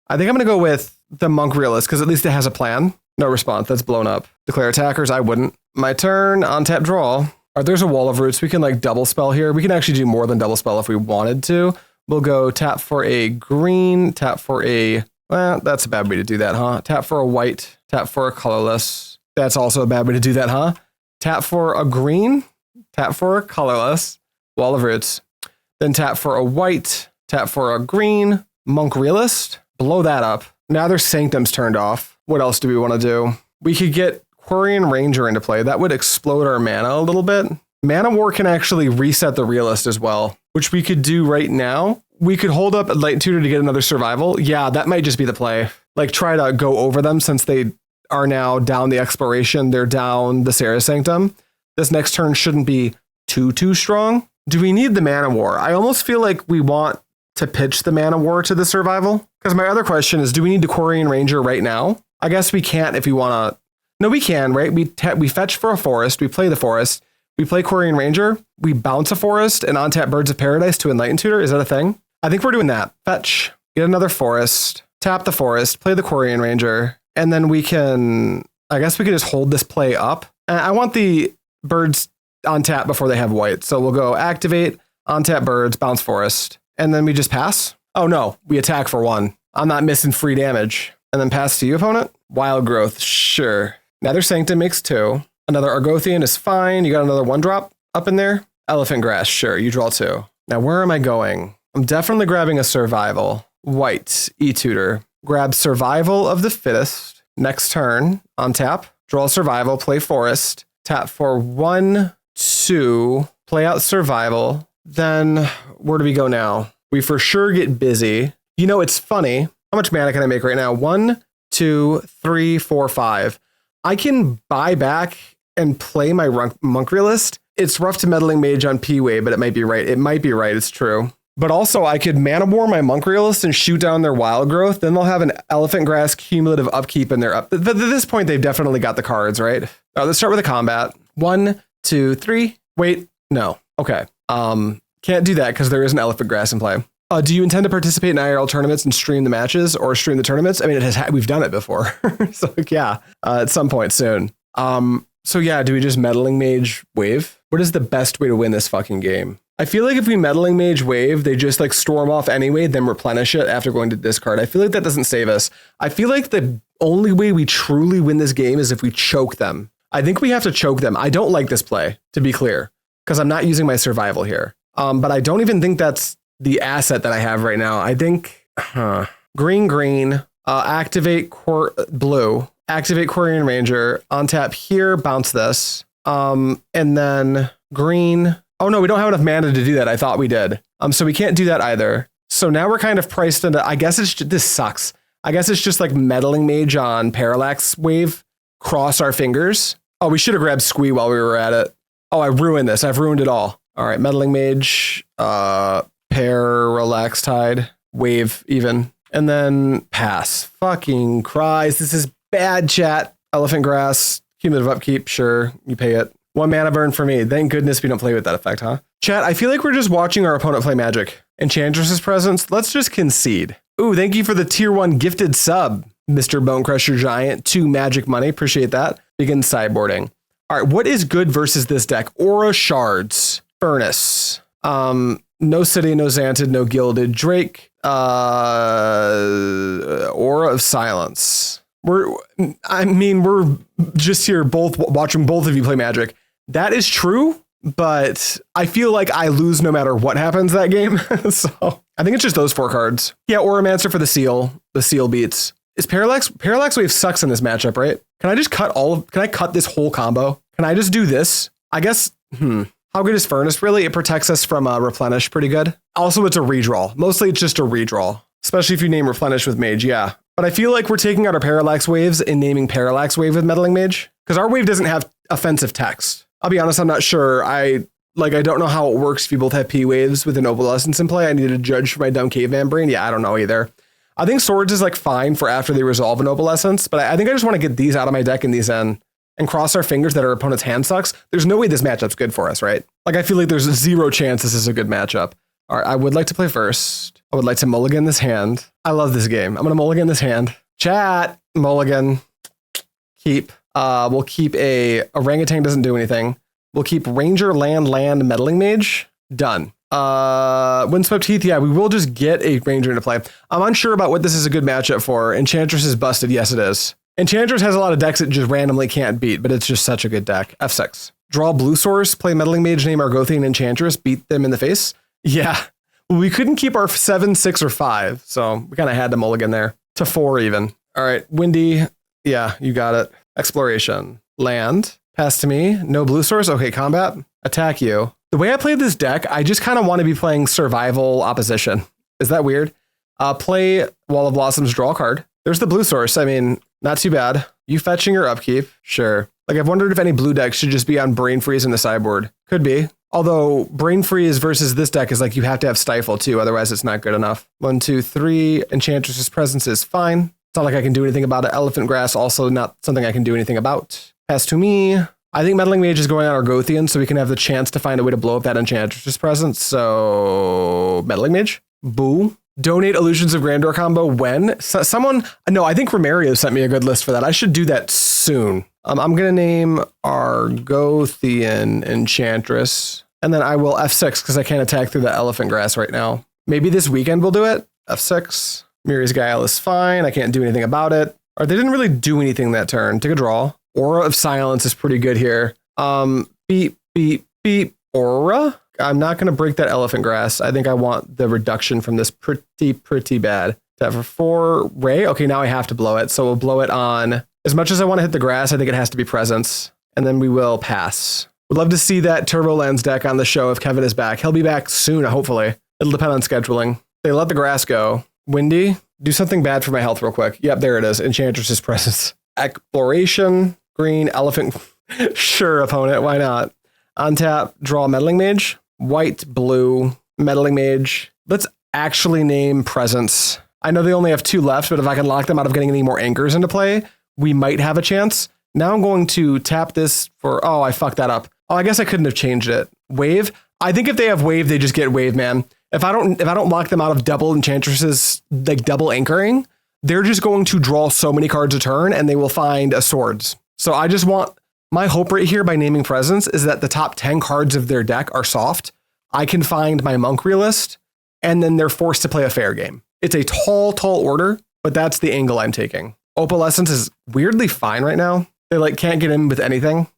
I think I'm going to go with the Monk Realist because at least it has a plan. No response. That's blown up. Declare attackers. I wouldn't. My turn. On tap draw. There's a Wall of Roots. We can like double spell here. We can actually do more than double spell if we wanted to. We'll go tap for a green. Tap for a... Well, that's a bad way to do that, huh? Tap for a white. Tap for a colorless. That's also a bad way to do that, huh? Tap for a green. Tap for a colorless. Wall of Roots. Then tap for a white. Tap for a green. Monk Realist. Blow that up. Now their Sanctum's turned off. What else do we want to do? We could get Quirion Ranger into play. That would explode our mana a little bit. Mana War can actually reset the Realist as well, which we could do right now. We could hold up Enlightened Tutor to get another survival. Yeah, that might just be the play. Like try to go over them since they are now down the Exploration. They're down the Sarah Sanctum. This next turn shouldn't be too strong. Do we need the Mana War? I almost feel like we want to pitch the Mana War to the survival. Because my other question is, do we need the Quirion Ranger right now? I guess we can't if we want to. No, we can, right? We fetch for a forest. We play the forest. We play Quirion Ranger. We bounce a forest and untap Birds of Paradise to Enlightened Tutor. Is that a thing? I think we're doing that. Fetch. Get another forest. Tap the forest. Play the Quirion Ranger. And then we can... I guess we can just hold this play up. And I want the birds on tap before they have white. So we'll go activate, untap birds, bounce forest. And then we just pass. Oh no, we attack for 1. I'm not missing free damage. And then pass to you, opponent. Wild Growth, sure. Nether Sanctum makes 2. Another Argothian is fine. You got another 1-drop up in there. Elephant Grass, sure, you draw 2. Now where am I going? I'm definitely grabbing a survival. White, E-Tutor. Grab Survival of the Fittest. Next turn, on tap. Draw Survival, play Forest. Tap for 1, 2. Play out Survival. Then where do we go now? We for sure get busy. You know, it's funny. How much mana can I make right now? 1, 2, 3, 4, 5. I can buy back and play my Monk Realist. It's rough to Meddling Mage on P-Wave, but it might be right. It might be right. It's true. But also, I could Mana War my Monk Realist and shoot down their Wild Growth. Then they'll have an Elephant Grass cumulative upkeep in their up. At this point, they've definitely got the cards, right? Let's start with the combat. 1, 2, 3. Wait, no. Okay. Can't do that because there is an Elephant Grass in play. Do you intend to participate in IRL tournaments and stream the matches or stream the tournaments? I mean, we've done it before. So yeah, at some point soon. So yeah, do we just Meddling Mage Wave? What is the best way to win this fucking game? I feel like if we Meddling Mage Wave, they just like storm off anyway, then replenish it after going to discard. I feel like that doesn't save us. I feel like the only way we truly win this game is if we choke them. I think we have to choke them. I don't like this play, to be clear, because I'm not using my survival here. But I don't even think that's the asset that I have right now. I think green, activate blue, activate Quirion Ranger, on tap here, bounce this, and then green. Oh no, we don't have enough mana to do that. I thought we did. So we can't do that either. So now we're kind of priced into, I guess this sucks. I guess it's just like Meddling Mage on Parallax Wave. Cross our fingers. Oh, we should have grabbed Squee while we were at it. Oh, I ruined this. I've ruined it all. All right, Meddling Mage, Parallax Tide, Wave even. And then pass. Fucking Christ. This is bad, chat. Elephant Grass. Cumulative upkeep. Sure. You pay it. 1 mana burn for me. Thank goodness we don't play with that effect, huh? Chat, I feel like we're just watching our opponent play Magic. Enchantress's Presence. Let's just concede. Ooh, thank you for the tier 1 gifted sub, Mr. Bonecrusher Giant. 2 magic money. Appreciate that. Begin sideboarding. All right, what is good versus this deck? Aura Shards. Furnace. No City, no Xantid, no Gilded Drake. Aura of Silence. We're just here both watching both of you play Magic. That is true, but I feel like I lose no matter what happens that game. So I think it's just those 4 cards. Yeah, Auramancer for the seal. The seal beats. Is Parallax Wave sucks in this matchup, right? Can I just can I cut this whole combo? Can I just do this? I guess, How good is Furnace really? It protects us from Replenish pretty good. Also, it's a redraw. Mostly it's just a redraw, especially if you name Replenish with Mage, yeah. But I feel like we're taking out our Parallax Waves and naming Parallax Wave with Meddling Mage, because our wave doesn't have offensive text. I'll be honest, I'm not sure. I don't know how it works if you both have P waves with an Opalescence in play. I need to judge for my dumb caveman brain. Yeah, I don't know either. I think Swords is like fine for after they resolve an Opalescence, but I think I just want to get these out of my deck and these in and cross our fingers that our opponent's hand sucks. There's no way this matchup's good for us, right? Like, I feel like there's 0 chance this is a good matchup. All right, I would like to play first. I would like to mulligan this hand. I love this game. I'm going to mulligan this hand. Chat, mulligan, keep. We'll keep a Orangutan doesn't do anything. We'll keep Ranger, Land, Meddling Mage. Done. Windswept Heath, yeah, we will just get a Ranger into play. I'm unsure about what this is a good matchup for. Enchantress is busted. Yes, it is. Enchantress has a lot of decks it just randomly can't beat, but it's just such a good deck. F6. Draw blue source, play Meddling Mage, name Argothian Enchantress, beat them in the face. Yeah. Well, we couldn't keep our 7, 6, or 5, so we kind of had to mulligan there. To 4 even. All right, Windy. Yeah, you got it. Exploration. Land. Pass to me. No blue source. Okay, combat. Attack you. The way I played this deck, I just kind of want to be playing survival opposition. Is that weird? Play Wall of Blossoms, draw a card. There's the blue source. I mean, not too bad. You fetching your upkeep? Sure. Like, I've wondered if any blue decks should just be on Brain Freeze in the sideboard. Could be. Although Brain Freeze versus this deck is like you have to have Stifle too, otherwise it's not good enough. 1, 2, 3. Enchantress's Presence is fine. It's not like I can do anything about it. Elephant Grass, also not something I can do anything about. Pass to me. I think Meddling Mage is going on Argothian, so we can have the chance to find a way to blow up that Enchantress's Presence. So, Meddling Mage. Boo. Donate Illusions of Grandeur combo when? No, I think Romario sent me a good list for that. I should do that soon. I'm going to name Argothian Enchantress, and then I will F6 because I can't attack through the Elephant Grass right now. Maybe this weekend we'll do it. F6. Miri's Guile is fine. I can't do anything about it. Or they didn't really do anything that turn. Take a draw. Aura of Silence is pretty good here. Beep, beep, beep. Aura? I'm not going to break that Elephant Grass. I think I want the reduction from this pretty bad. That for 4 Ray? Okay, now I have to blow it. So we'll blow it on. As much as I want to hit the grass, I think it has to be Presence. And then we will pass. Would love to see that Turbolands deck on the show if Kevin is back. He'll be back soon, hopefully. It'll depend on scheduling. They let the grass go. Windy, do something bad for my health real quick. Yep, there it is. Enchantress's Presence. Exploration. Green. Elephant. Sure, opponent. Why not? Untap. Draw Meddling Mage. White. Blue. Meddling Mage. Let's actually name Presence. I know they only have 2 left, but if I can lock them out of getting any more anchors into play, we might have a chance. Now I'm going to tap this for... Oh, I fucked that up. Oh, I guess I couldn't have changed it. Wave? I think if they have Wave, they just get Wave, man. If I don't lock them out of double Enchantresses, like double anchoring, they're just going to draw so many cards a turn and they will find a Swords. So I just want... My hope right here by naming Presence is that the top 10 cards of their deck are soft. I can find my Monk Realist, and then they're forced to play a fair game. It's a tall order, but that's the angle I'm taking. Opalescence is weirdly fine right now. They can't get in with anything.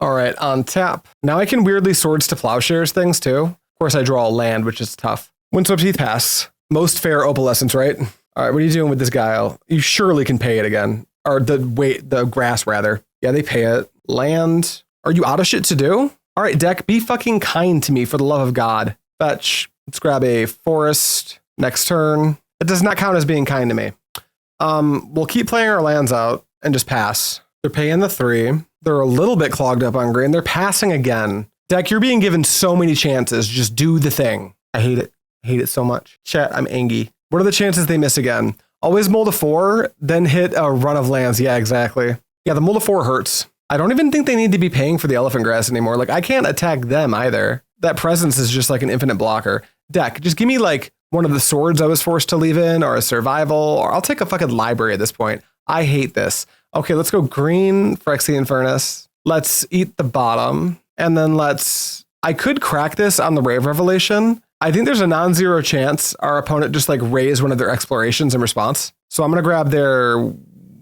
All right, on tap. Now I can weirdly Swords to Plowshares things too. Of course, I draw a land, which is tough. Windswept Heath pass. Most fair Opalescence, right? All right, what are you doing with this Guile? You surely can pay it again. Or the grass rather. Yeah, they pay it. Land. Are you out of shit to do? All right, deck, be fucking kind to me for the love of God. Fetch. Let's grab a forest. Next turn. It does not count as being kind to me. We'll keep playing our lands out and just pass. They're paying the 3. They're a little bit clogged up on green. They're passing again. Deck, you're being given so many chances. Just do the thing. I hate it. I hate it so much. Chat, I'm angry. What are the chances they miss again? Always mold a 4, then hit a run of lands. Yeah, exactly. Yeah, the mold a 4 hurts. I don't even think they need to be paying for the elephant grass anymore. Like, I can't attack them either. That presence is just like an infinite blocker. Deck, just give me like one of the swords I was forced to leave in, or a survival, or I'll take a fucking library at this point. I hate this. Okay, let's go green Phyrexian Furnace. Let's eat the bottom. And then I could crack this on the Rave Revelation. I think there's a non-zero chance our opponent just like raise one of their explorations in response. So I'm going to grab their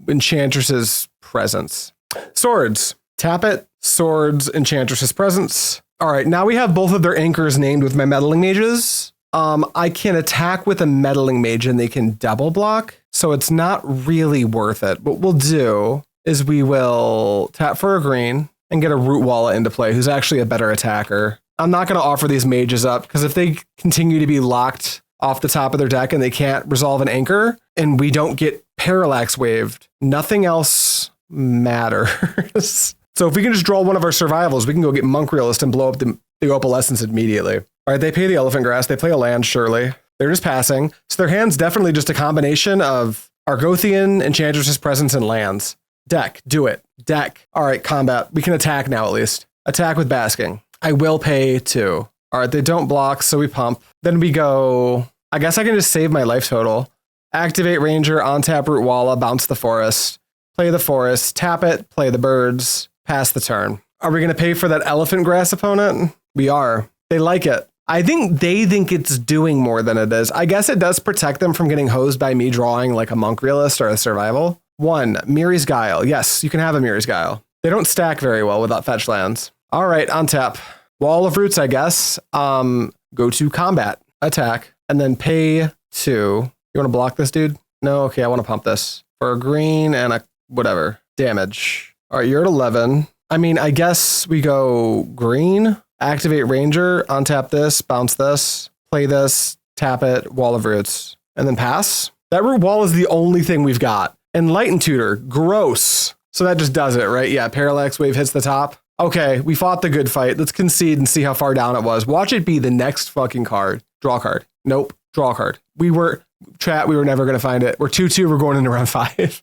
Enchantress's Presence. Swords. Tap it. Swords, Enchantress's Presence. All right, now we have both of their anchors named with my Meddling Mages. I can attack with a Meddling Mage and they can double block. So it's not really worth it. What we'll do is we will tap for a green and get a Rootwalla into play, who's actually a better attacker. I'm not going to offer these mages up because if they continue to be locked off the top of their deck and they can't resolve an anchor and we don't get Parallax Waved, nothing else matters. So if we can just draw one of our survivals, we can go get Monk Realist and blow up the Opalescence immediately. All right, they pay the Elephant Grass. They play a land, surely. They're just passing. So their hand's definitely just a combination of Argothian, Enchantress's Presence, and lands. Deck, do it. Deck. All right, combat. We can attack now at least. Attack with Basking. I will pay 2. All right, they don't block, so we pump. Then we go, I guess I can just save my life total. Activate Ranger, on-tap Rootwalla, bounce the forest. Play the forest, tap it, play the birds, pass the turn. Are we going to pay for that Elephant Grass opponent? We are. They like it. I think they think it's doing more than it is. I guess it does protect them from getting hosed by me drawing like a Monk Realist or a Survival. 1, Miri's Guile. Yes, you can have a Miri's Guile. They don't stack very well without fetch lands. All right, on tap. Wall of Roots, I guess. Go to combat, attack, and then pay 2. You want to block this, dude? No? Okay, I want to pump this. For a green and a whatever. Damage. All right, you're at 11. I mean, I guess we go green, activate Ranger, untap this, bounce this, play this, tap it, Wall of Roots, and then pass. That root wall is the only thing we've got. Enlightened Tutor, gross. So that just does it, right? Yeah, Parallax Wave hits the top. Okay, we fought the good fight. Let's concede and see how far down it was. Watch it be the next fucking card. Draw a card. Nope, draw a card. We were never going to find it. We're 2-2, we're going into round 5.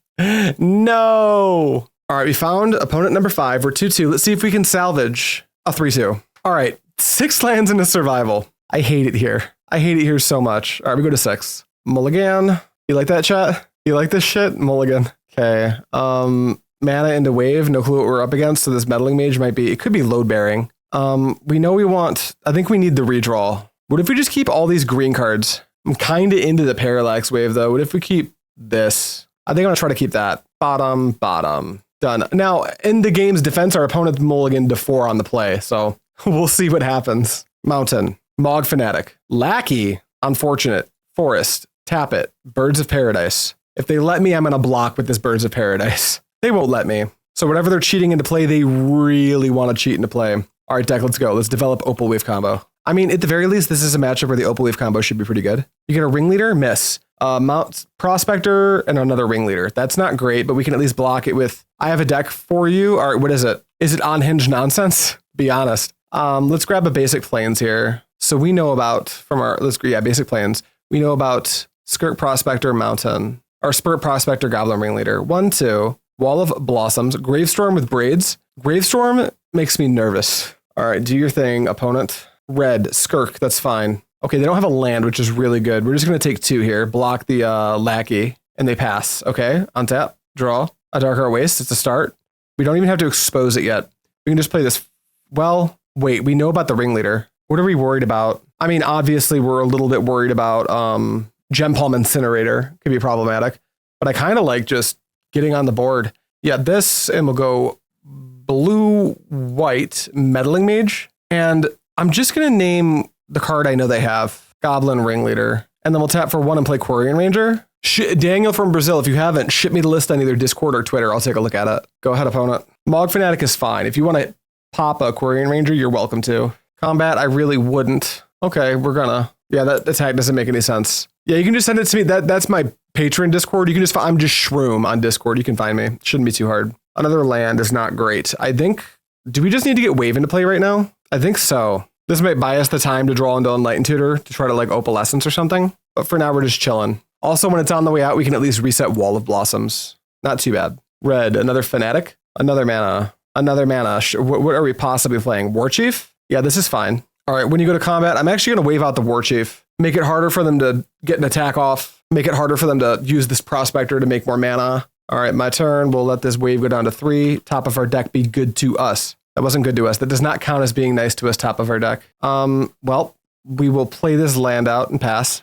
No. All right, we found opponent number 5. We're 2-2. Let's see if we can salvage a 3-2. All right, 6 lands into survival. I hate it here. I hate it here so much. All right, we go to 6. Mulligan. You like that, chat? You like this shit? Mulligan. Okay. Mana into wave. No clue what we're up against. So this Meddling Mage might be, it could be load bearing. We know we want, I think we need the redraw. What if we just keep all these green cards? I'm kind of into the Parallax Wave though. What if we keep this? I think I'm gonna try to keep that. Bottom, bottom. Done. Now, in the game's defense, our opponent mulliganed to 4 on the play, so we'll see what happens. Mountain, Mog Fanatic, Lackey, Unfortunate, Forest, Tap It, Birds of Paradise. If they let me, I'm gonna block with this Birds of Paradise. They won't let me. So whatever they're cheating into play, they really want to cheat into play. All right, deck, let's go. Let's develop Opal Wave combo. I mean, at the very least, this is a matchup where the Opal Wave combo should be pretty good. You get a Ringleader, miss. Mount Prospector and another Ringleader. That's not great, but we can at least block it with, I have a deck for you. All right, what is it? Is it unhinged nonsense? Be honest. Let's grab a basic plains here. So we know about, from our, basic plains. We know about Skirk Prospector Mountain, or Spurt Prospector Goblin Ringleader. 1, 2, Wall of Blossoms, Gravestorm with Braids. Gravestorm makes me nervous. All right, do your thing, opponent. Red, Skirk, that's fine. Okay, they don't have a land, which is really good. We're just going to take 2 here, block the Lackey, and they pass. Okay, untap, draw, Adarkar Wastes, it's a start. We don't even have to expose it yet. We can just play this. Well, wait, we know about the Ringleader. What are we worried about? I mean, obviously, we're a little bit worried about Gem Palm Incinerator. Could be problematic, but I kind of like just getting on the board. Yeah, this, and we'll go blue, white, Meddling Mage, and I'm just going to name the card I know they have, Goblin Ringleader, and then we'll tap for 1 and play Quirion Ranger. Daniel from Brazil, if you haven't, ship me the list on either Discord or Twitter. I'll take a look at it. Go ahead, opponent. Mog Fanatic is fine. If you want to pop a Quirion Ranger, you're welcome to. Combat, I really wouldn't. Okay, we're gonna. Yeah, that attack doesn't make any sense. Yeah, you can just send it to me. That's my patron Discord. You can just, I'm just Shroom on Discord. You can find me. Shouldn't be too hard. Another land is not great. I think, do we just need to get Wave into play right now? I think so. This might buy us the time to draw into Enlightened Tutor to try to like Opalescence or something. But for now, we're just chilling. Also, when it's on the way out, we can at least reset Wall of Blossoms. Not too bad. Red, another Fanatic, another mana. What are we possibly playing? War Chief? Yeah, this is fine. All right, when you go to combat, I'm actually going to wave out the War Chief. Make it harder for them to get an attack off. Make it harder for them to use this Prospector to make more mana. All right, my turn. We'll let this wave go down to 3. Top of our deck be good to us. That wasn't good to us. That does not count as being nice to us, top of our deck. Well, we will play this land out and pass.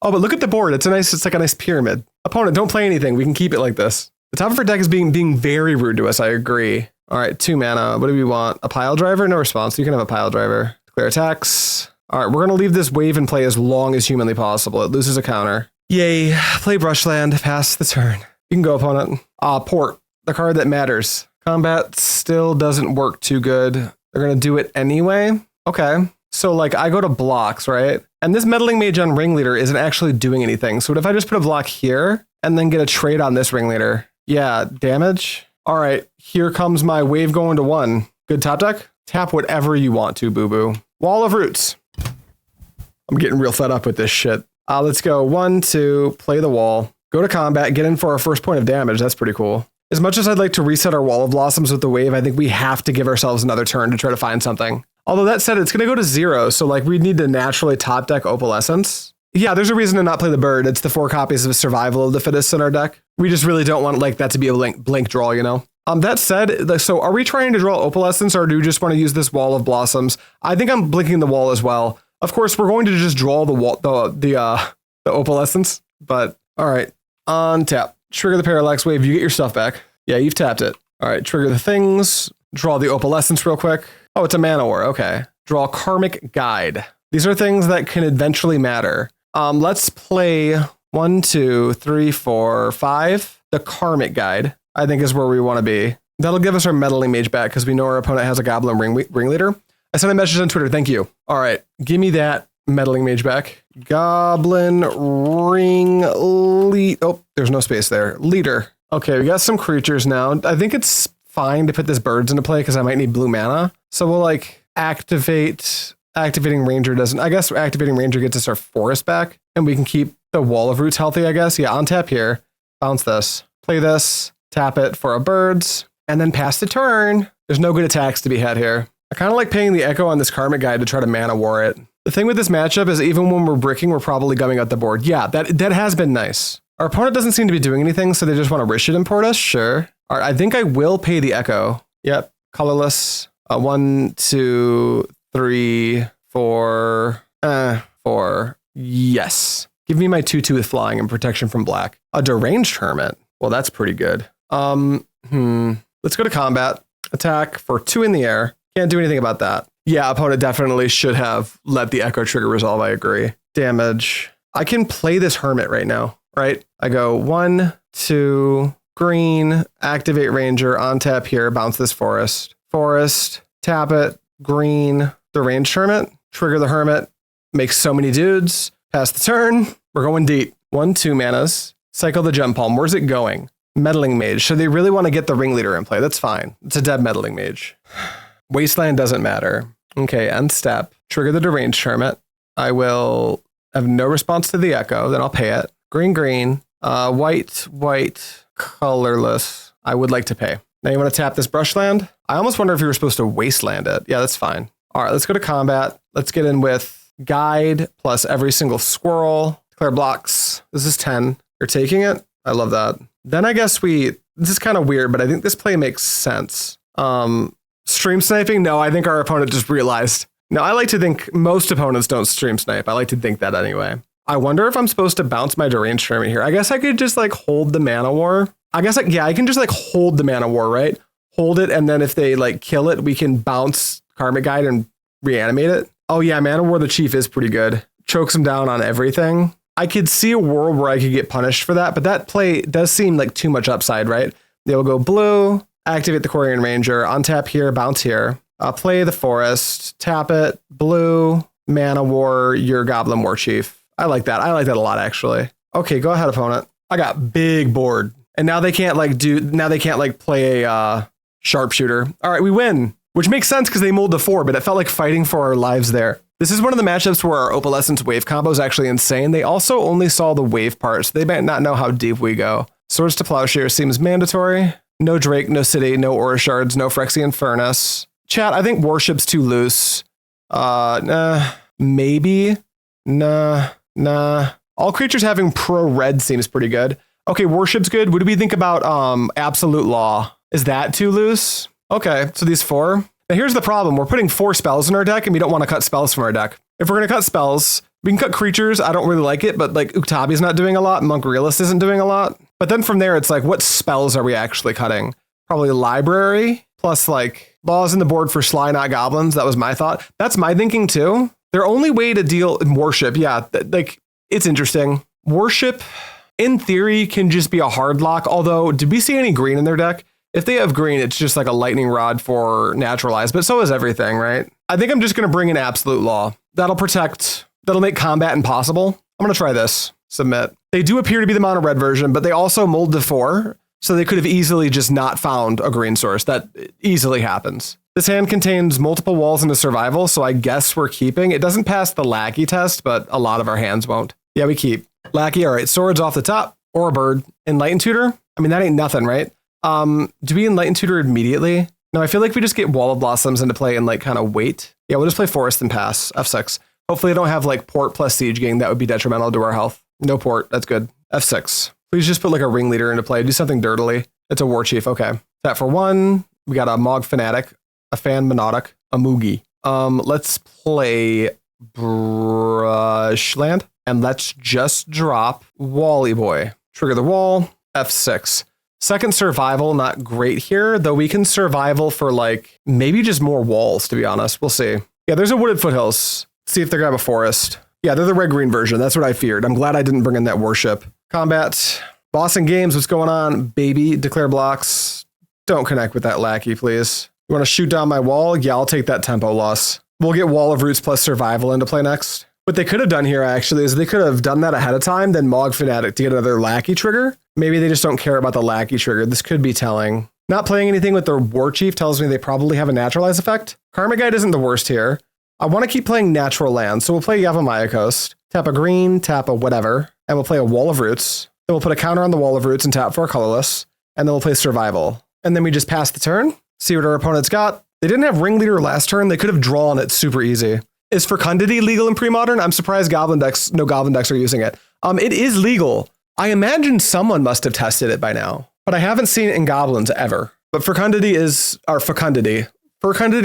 Oh, but look at the board. It's like a nice pyramid. Opponent, don't play anything. We can keep it like this. The top of our deck is being very rude to us. I agree. All right, 2 mana. What do we want? A pile driver? No response. You can have a pile driver. Declare attacks. All right, we're going to leave this wave in play as long as humanly possible. It loses a counter. Yay. Play Brushland. Pass the turn. You can go, opponent. Port. The card that matters. Combat still doesn't work too good. They're going to do it anyway. Okay. So, like, I go to blocks, right? And this Meddling Mage on Ringleader isn't actually doing anything. So what if I just put a block here and then get a trade on this Ringleader? Yeah, damage. All right, here comes my wave going to 1. Good top deck. Tap whatever you want to, boo-boo. Wall of Roots. I'm getting real fed up with this shit. Let's go 1, 2, play the wall. Go to combat, get in for our first point of damage. That's pretty cool. As much as I'd like to reset our Wall of Blossoms with the wave, I think we have to give ourselves another turn to try to find something. Although that said, it's going to go to 0, so like we need to naturally top deck Opalescence. Yeah, there's a reason to not play the bird. It's the 4 copies of Survival of the Fittest in our deck. We just really don't want like that to be a blink draw, you know? That said, so are we trying to draw Opalescence or do we just want to use this Wall of Blossoms? I think I'm blinking the wall as well. Of course, we're going to just draw the wall, the Opalescence, but all right. On tap, trigger the Parallax Wave, you get your stuff back. Yeah, you've tapped it. All right, trigger the things, draw the Opalescence real quick. Oh, it's a mana war, okay. Draw Karmic Guide. These are things that can eventually matter. Let's play 1, 2, 3, 4, 5. The Karmic Guide, I think, is where we want to be. That'll give us our Meddling Mage back because we know our opponent has a Goblin Ringleader. I sent a message on Twitter, thank you. All right, give me that Meddling Mage back. Goblin Ringleader. Oh, there's no space there. Leader. Okay, we got some creatures now. I think it's fine to put this birds into play because I might need blue mana. So we'll like activating Ranger doesn't. I guess activating Ranger gets us our forest back and we can keep the Wall of Roots healthy, I guess. Yeah, on tap here. Bounce this. Play this. Tap it for our birds. And then pass the turn. There's no good attacks to be had here. I kind of like paying the Echo on this Karmic Guide to try to mana war it. The thing with this matchup is even when we're bricking, we're probably gumming out the board. Yeah, that has been nice. Our opponent doesn't seem to be doing anything, so they just want to Rishit import us? Sure. All right, I think I will pay the Echo. Yep, colorless. 1, 2, 3, 4. 4. Yes. Give me my 2/2 with flying and protection from black. A Deranged Hermit. Well, that's pretty good. Let's go to combat. Attack for 2 in the air. Can't do anything about that. Yeah, opponent definitely should have let the Echo trigger resolve. I agree. Damage. I can play this Hermit right now, right? I go 1, 2, green, activate Ranger, on tap here, bounce this forest. Forest, tap it, green, the Deranged Hermit, trigger the Hermit, make so many dudes, pass the turn. We're going deep. 1, 2 manas, cycle the Gem Palm. Where's it going? Meddling Mage. So they really want to get the Ringleader in play. That's fine. It's a dead Meddling Mage. Wasteland doesn't matter. Okay, end step. Trigger the Deranged Hermit. I will have no response to the Echo, then I'll pay it. Green, green, white, colorless. I would like to pay. Now you want to tap this Brushland? I almost wonder if you were supposed to Wasteland it. Yeah, that's fine. All right, let's go to combat. Let's get in with Guide plus every single squirrel. Declare blocks. This is 10. You're taking it? I love that. Then I guess this is kind of weird, but I think this play makes sense. Stream sniping? No, I think our opponent just realized. No, I like to think most opponents don't stream snipe. I like to think that anyway. I wonder if I'm supposed to bounce my Deranged Hermit here. I guess I could just like hold the Mana War. I guess I can just like hold the Mana War, right? Hold it, and then if they like kill it, we can bounce Karmic Guide and reanimate it. Oh yeah, Mana War the Chief is pretty good. Chokes him down on everything. I could see a world where I could get punished for that, but that play does seem like too much upside, right? They will go blue, activate the Quirion Ranger, untap here, bounce here. Play the forest, tap it, blue, Mana War, your Goblin War Chief. I like that. I like that a lot, actually. Okay, go ahead, opponent. I got big board. And now they can't play a sharpshooter. All right, we win, which makes sense because they mulled the 4, but it felt like fighting for our lives there. This is one of the matchups where our Opalescence wave combo is actually insane. They also only saw the wave part, so they might not know how deep we go. Swords to Plowshares seems mandatory. No Drake, no City, no Aura Shards, no Phyrexian Furnace. Chat, I think Worship's too loose. Nah, maybe. Nah. All creatures having pro red seems pretty good. Okay, Worship's good. What do we think about Absolute Law? Is that too loose? Okay, so these 4. Now here's the problem. We're putting 4 spells in our deck and we don't want to cut spells from our deck. If we're going to cut spells, we can cut creatures. I don't really like it, but like Uktabi's not doing a lot. Monk Realist isn't doing a lot. But then from there, it's like, what spells are we actually cutting? Probably Library plus like laws in the board for Sly Not Goblins. That was my thought. That's my thinking too. Their only way to deal in Worship, yeah, like it's interesting. Worship, in theory, can just be a hard lock. Although, did we see any green in their deck? If they have green, it's just like a lightning rod for naturalize, but so is everything, right? I think I'm just going to bring in Absolute Law. That'll make combat impossible. I'm going to try this. Submit. They do appear to be the mono red version, but they also mold to 4, so they could have easily just not found a green source. That easily happens. This hand contains multiple walls into survival, so I guess we're keeping. It doesn't pass the Lackey test, but a lot of our hands won't. Yeah, we keep. Lackey, all right, swords off the top, or a bird. Enlightened Tutor? I mean, that ain't nothing, right? Do we Enlightened Tutor immediately? No, I feel like we just get Wall of Blossoms into play and like kind of wait. Yeah, we'll just play Forest and pass. F6. Hopefully I don't have like Port plus Siege Gang. That would be detrimental to our health. No Port. That's good. F6. Please just put like a Ringleader into play. Do something dirtily. It's a War Chief. Okay. That for 1. We got a Mog Fanatic, a Fan Monodic, a Moogie. Let's play Brushland. And let's just drop Wally Boy. Trigger the wall. F6. Second survival, not great here, though we can survival for like maybe just more walls, to be honest. We'll see. Yeah, there's a Wooded Foothills. See if they grab a forest. Yeah, they're the red-green version. That's what I feared. I'm glad I didn't bring in that Worship. Combat. Boston Games, what's going on? Baby, declare blocks. Don't connect with that Lackey, please. You want to shoot down my wall? Yeah, I'll take that tempo loss. We'll get Wall of Roots plus survival into play next. What they could have done here, actually, is they could have done that ahead of time, then Mog Fanatic to get another Lackey trigger. Maybe they just don't care about the Lackey trigger. This could be telling. Not playing anything with their War Chief tells me they probably have a naturalize effect. Karmic Guide isn't the worst here. I want to keep playing natural lands, so we'll play Yavimaya Coast. Tap a green, tap a whatever, and we'll play a Wall of Roots. Then we'll put a counter on the Wall of Roots and tap for a colorless, and then we'll play Survival. And then we just pass the turn, see what our opponent's got. They didn't have Ringleader last turn. They could have drawn it super easy. Is Fecundity legal in Premodern? I'm surprised no Goblin decks are using it. It is legal. I imagine someone must have tested it by now, but I haven't seen it in Goblins ever. But Fecundity or Fecundity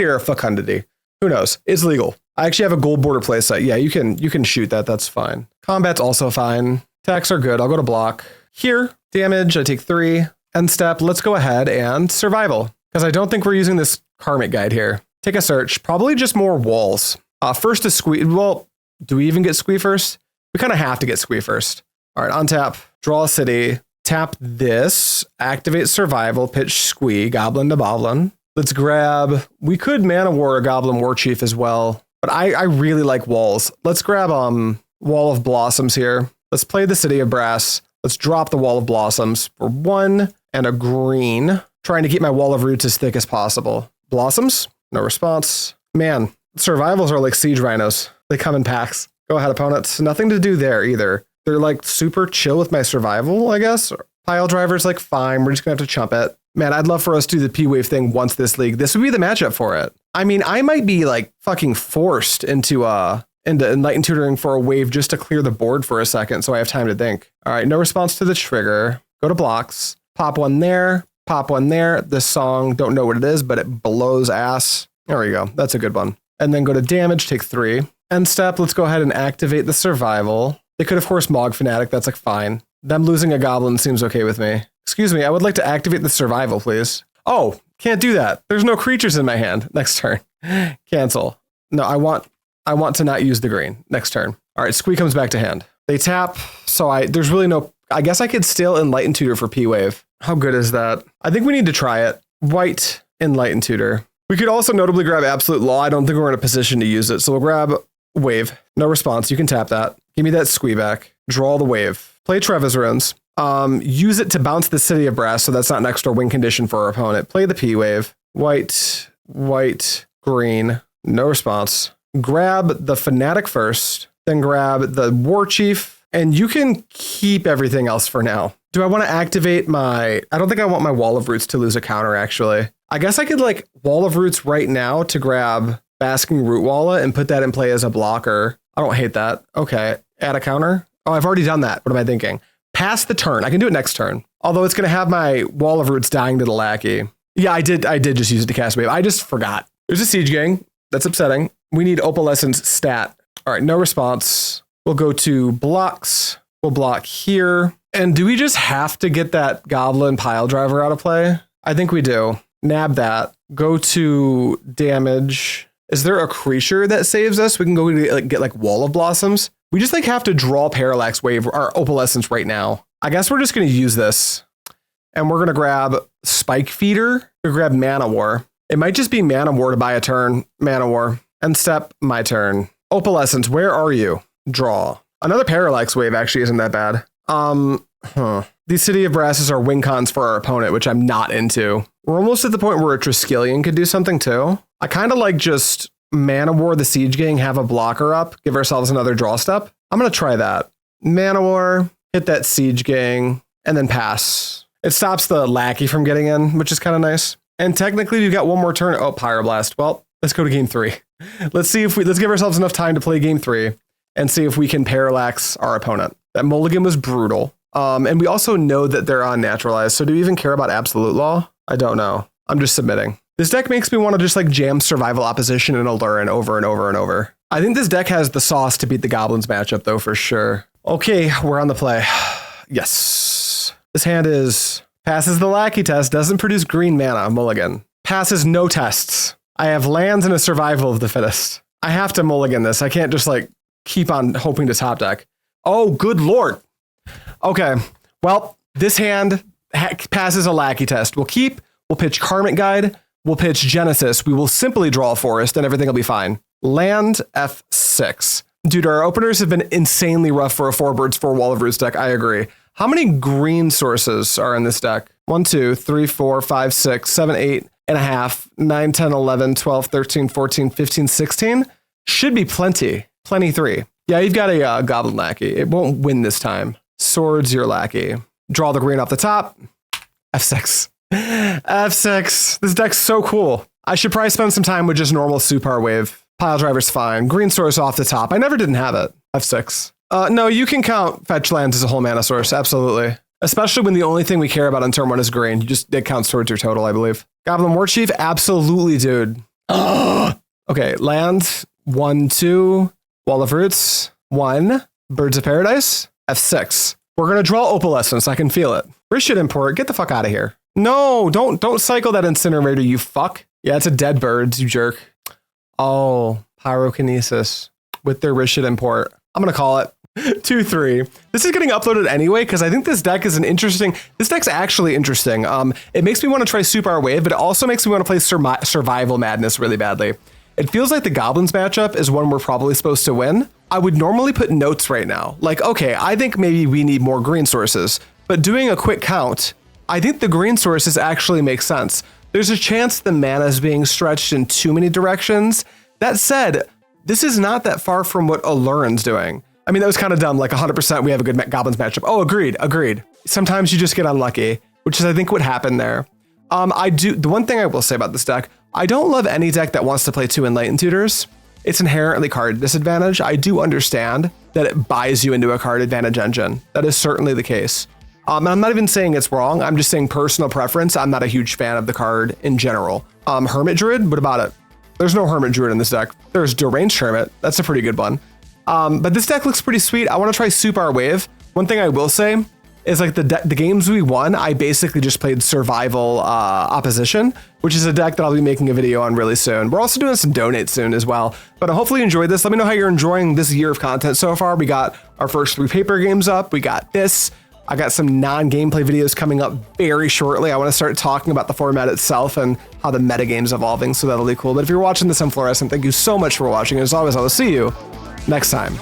or Fecundity. Who knows? It's legal. I actually have a gold border playset. Yeah, you can shoot that. That's fine. Combat's also fine. Attacks are good. I'll go to block. Here, damage, I take 3. End step, let's go ahead and survival. Because I don't think we're using this Karmic Guide here. Take a search. Probably just more walls. First is Squee. Well, do we even get Squee first? We kind of have to get Squee first. All right, untap, draw a city, tap this, activate survival, pitch Squee, Goblin to Goblin. Let's grab, we could Mana War a Goblin War Chief as well, but I really like walls. Let's grab Wall of Blossoms here. Let's play the City of Brass. Let's drop the Wall of Blossoms for 1 and a green, trying to keep my Wall of Roots as thick as possible. Blossoms, no response. Man, survivals are like siege rhinos. They come in packs. Go ahead, opponents. Nothing to do there either. They're like super chill with my survival, I guess. Pile driver's like, fine, we're just gonna have to chump it. Man, I'd love for us to do the P-Wave thing once this league. This would be the matchup for it. I mean, I might be like fucking forced into Enlightened Tutoring for a wave just to clear the board for a second so I have time to think. All right, no response to the trigger. Go to blocks. Pop one there. Pop one there. This song, don't know what it is, but it blows ass. There we go. That's a good one. And then go to damage, take 3. End step, let's go ahead and activate the survival. They could, of course, Mog Fanatic. That's like fine. Them losing a Goblin seems okay with me. Excuse me, I would like to activate the survival, please. Oh, can't do that. There's no creatures in my hand. Next turn. Cancel. No, I want to not use the green. Next turn. All right, Squee comes back to hand. They tap, so there's really no... I guess I could still Enlightened Tutor for P-Wave. How good is that? I think we need to try it. White Enlightened Tutor. We could also notably grab Absolute Law. I don't think we're in a position to use it, so we'll grab Wave. No response. You can tap that. Give me that Squee back. Draw the Wave. Play Treva's Runes. Use it to bounce the City of Brass, so that's not an extra win condition for our opponent. Play the P-Wave. White, green. No response. grab the Fanatic first, then grab the War Chief, and you can keep everything else for now. Do I want to activate my... I don't think I want my Wall of Roots to lose a counter, actually. I guess I could like Wall of Roots right now to grab Basking Rootwalla and put that in play as a blocker. I don't hate that. Okay, add a counter. Oh, I've already done that. What am I thinking? Pass the turn. I can do it next turn. Although it's going to have my Wall of Roots dying to the lackey. Yeah, I did just use it to cast Wave. I just forgot. There's a Siege Gang. That's upsetting. We need Opalescence stat. All right, no response. We'll go to blocks. We'll block here. And do we just have to get that Goblin Pile Driver out of play? I think we do. Nab that. Go to damage. Is there a creature that saves us? We can go get like Wall of Blossoms. We just like have to draw Parallax Wave or Opalescence right now. I guess we're just going to use this. And we're going to grab Spike Feeder or grab Mana War. It might just be Mana War to buy a turn. Mana War. End step, my turn. Opalescence, where are you? Draw. Another Parallax Wave actually isn't that bad. These City of Brasses are win cons for our opponent, which I'm not into. We're almost at the point where a Triskelion could do something too. I kind of like just Mana War the Siege Gang, have a blocker up, give ourselves another draw step. I'm going to try that. Mana War, hit that Siege Gang, and then pass. It stops the lackey from getting in, which is kind of nice. And technically we've got one more turn. Oh, Pyroblast. Well, let's go to game 3. Let's give ourselves enough time to play game 3 and see if we can parallax our opponent. That mulligan was brutal. And we also know that they're unnaturalized. So do we even care about Absolute Law? I don't know. I'm just submitting. This deck makes me want to just like jam Survival Opposition and Allurin over and over and over. I think this deck has the sauce to beat the Goblins matchup though, for sure. Okay, we're on the play. Yes. This hand is passes the lackey test, doesn't produce green mana, mulligan. Passes no tests. I have lands and a Survival of the Fittest. I have to mulligan this. I can't just like keep on hoping to top deck. Oh, good lord. Okay, well, this hand passes a lackey test. We'll pitch Karmic Guide, we'll pitch Genesis, we will simply draw a forest, and everything will be fine. Land F6. Dude, our openers have been insanely rough for a 4 birds, 4 Wall of Roots deck, I agree. How many green sources are in this deck? 1, 2, 3, 4, 5, 6, 7, 8 and a half, 9, 10, 11, 12, 13, 14, 15, 16? Should be plenty. Plenty 3. Yeah, you've got a Goblin Lackey. It won't win this time. Swords your lackey. Draw the green off the top. F6. F6. This deck's so cool. I should probably spend some time with just normal SuParWave. Pile driver's fine. Green source off the top. I never didn't have it. F6. No, you can count fetch lands as a whole mana source. Absolutely. Especially when the only thing we care about on turn 1 is green. It counts towards your total, I believe. Goblin War Chief. Absolutely, dude. Okay, land. 1, 2. Wall of Roots. 1. Birds of Paradise. F6. We're going to draw Opalescence. I can feel it. Rishit Import. Get the fuck out of here. No, don't cycle that Incinerator, you fuck. Yeah, it's a dead bird, you jerk. Oh, Pyrokinesis with their Rishit Import. I'm going to call it 2-3. This is getting uploaded anyway because I think this deck is this deck's actually interesting. It makes me want to try SuParWave, but it also makes me want to play Survival Madness really badly. It feels like the Goblins matchup is one we're probably supposed to win. I would normally put notes right now. Like, okay, I think maybe we need more green sources, but doing a quick count, I think the green sources actually make sense. There's a chance the mana is being stretched in too many directions. That said, this is not that far from what Allurin's doing. I mean, that was kind of dumb, like 100% we have a good Goblins matchup. Oh, agreed. Sometimes you just get unlucky, which is I think what happened there. The one thing I will say about this deck, I don't love any deck that wants to play 2 Enlightened Tutors. It's inherently card disadvantage. I do understand that it buys you into a card advantage engine. That is certainly the case. And I'm not even saying it's wrong. I'm just saying personal preference. I'm not a huge fan of the card in general. Hermit Druid, what about it? There's no Hermit Druid in this deck. There's Deranged Hermit. That's a pretty good one. But this deck looks pretty sweet. I want to try SuParWave. One thing I will say is like the games we won, I basically just played Survival Opposition, which is a deck that I'll be making a video on really soon. We're also doing some donates soon as well. But hopefully you enjoyed this. Let me know how you're enjoying this year of content so far. We got our first 3 paper games up. We got this. I got some non-gameplay videos coming up very shortly. I want to start talking about the format itself and how the metagame's evolving, so that'll be cool. But if you're watching this on Fluorescent, thank you so much for watching. As always, I will see you next time.